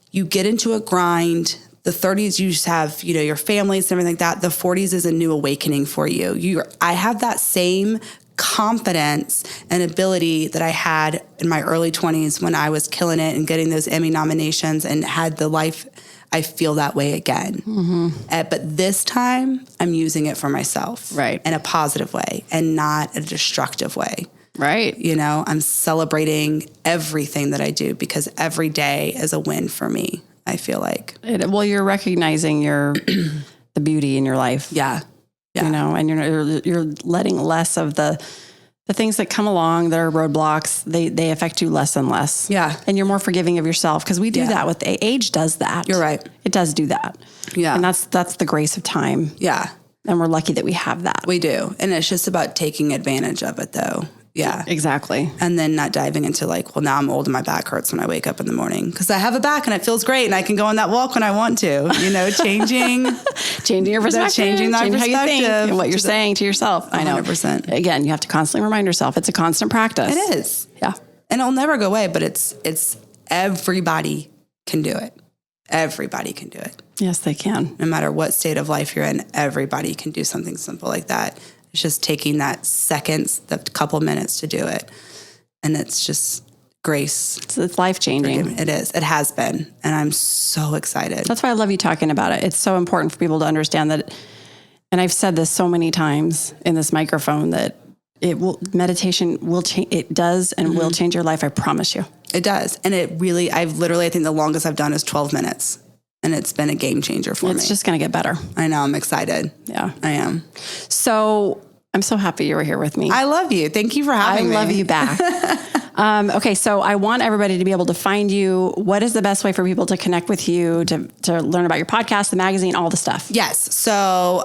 B: You get into a grind. The 30s, you just have, your families and everything like that. The 40s is a new awakening for you. I have that same confidence and ability that I had in my early 20s when I was killing it and getting those Emmy nominations and had the life. I feel that way again. Mm-hmm. But this time, I'm using it for myself.
A: Right.
B: In a positive way and not a destructive way.
A: Right.
B: You know, I'm celebrating everything that I do because every day is a win for me, I feel like.
A: Well, you're recognizing the beauty in your life.
B: Yeah.
A: You know, and you're letting less of the things that come along that are roadblocks, they affect you less and less.
B: Yeah.
A: And you're more forgiving of yourself because we do that with age does that.
B: You're right.
A: It does do that.
B: Yeah.
A: And that's the grace of time.
B: Yeah.
A: And we're lucky that we have that.
B: We do. And it's just about taking advantage of it though. Yeah.
A: Exactly.
B: And then not diving into like, well, now I'm old and my back hurts when I wake up in the morning because I have a back and it feels great and I can go on that walk when I want to, you know, changing
A: your perspective, changing how you think and what you're saying to yourself. 100%. I know.
B: 100%.
A: Again, you have to constantly remind yourself it's a constant practice.
B: It is.
A: Yeah.
B: And it'll never go away, but it's everybody can do it. Everybody can do it.
A: Yes, they can.
B: No matter what state of life you're in, everybody can do something simple like that. It's just taking that seconds, that couple minutes to do it. And it's just grace.
A: It's life-changing.
B: It is. It has been. And I'm so excited.
A: That's why I love you talking about it. It's so important for people to understand that. And I've said this so many times in this microphone that meditation will change. It does and will change your life. I promise you.
B: It does. And it really, I think the longest I've done is 12 minutes. And it's been a game changer for me.
A: It's just going to get better.
B: I know. I'm excited.
A: Yeah.
B: I am.
A: So I'm so happy you were here with me.
B: I love you. Thank you for having me.
A: I love you back. Okay, so I want everybody to be able to find you. What is the best way for people to connect with you, to learn about your podcast, the magazine, all the stuff?
B: Yes. So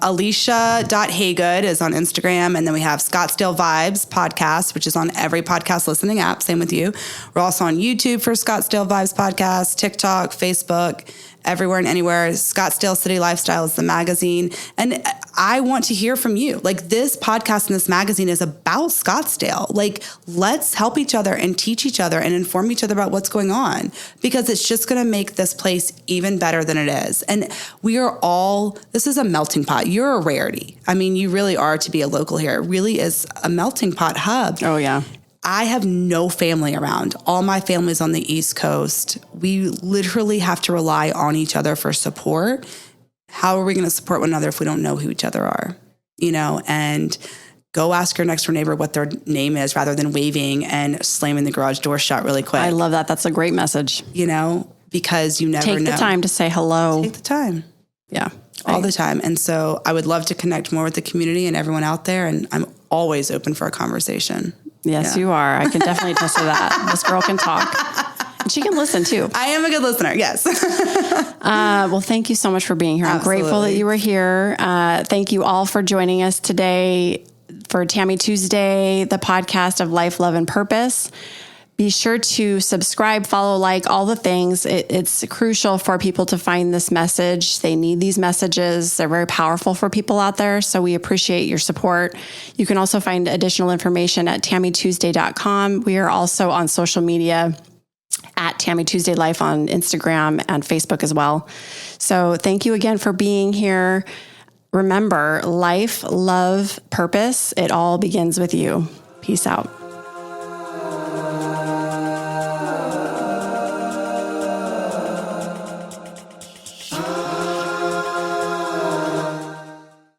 B: Alicia.Haygood is on Instagram. And then we have Scottsdale Vibes Podcast, which is on every podcast listening app. Same with you. We're also on YouTube for Scottsdale Vibes Podcast, TikTok, Facebook, everywhere and anywhere. Scottsdale City Lifestyle is the magazine. And I want to hear from you. Like, this podcast and this magazine is about Scottsdale. Like, let's help each other and teach each other and inform each other about what's going on, because it's just going to make this place even better than it is. And this is a melting pot. You're a rarity. I mean, you really are to be a local here. It really is a melting pot hub.
A: Oh, yeah.
B: I have no family around. All my family's on the East Coast. We literally have to rely on each other for support. How are we going to support one another if we don't know who each other are? You know, and go ask your next door neighbor what their name is rather than waving and slamming the garage door shut really quick.
A: I love that. That's a great message.
B: You know, because you never know.
A: Take the time to say hello.
B: Take the time.
A: Yeah.
B: All the time. And so I would love to connect more with the community and everyone out there. And I'm always open for a conversation.
A: Yes, you are. I can definitely attest to that. This girl can talk. And she can listen too.
B: I am a good listener. Yes.
A: Well, thank you so much for being here.
B: Absolutely.
A: I'm grateful that you were here. Thank you all for joining us today for Tammy Tuesday, the podcast of Life, Love, and Purpose. Be sure to subscribe, follow, like, all the things. It's crucial for people to find this message. They need these messages. They're very powerful for people out there. So we appreciate your support. You can also find additional information at TammyTuesday.com. We are also on social media at Tammy Tuesday Life on Instagram and Facebook as well. So thank you again for being here. Remember, life, love, purpose, it all begins with you. Peace out.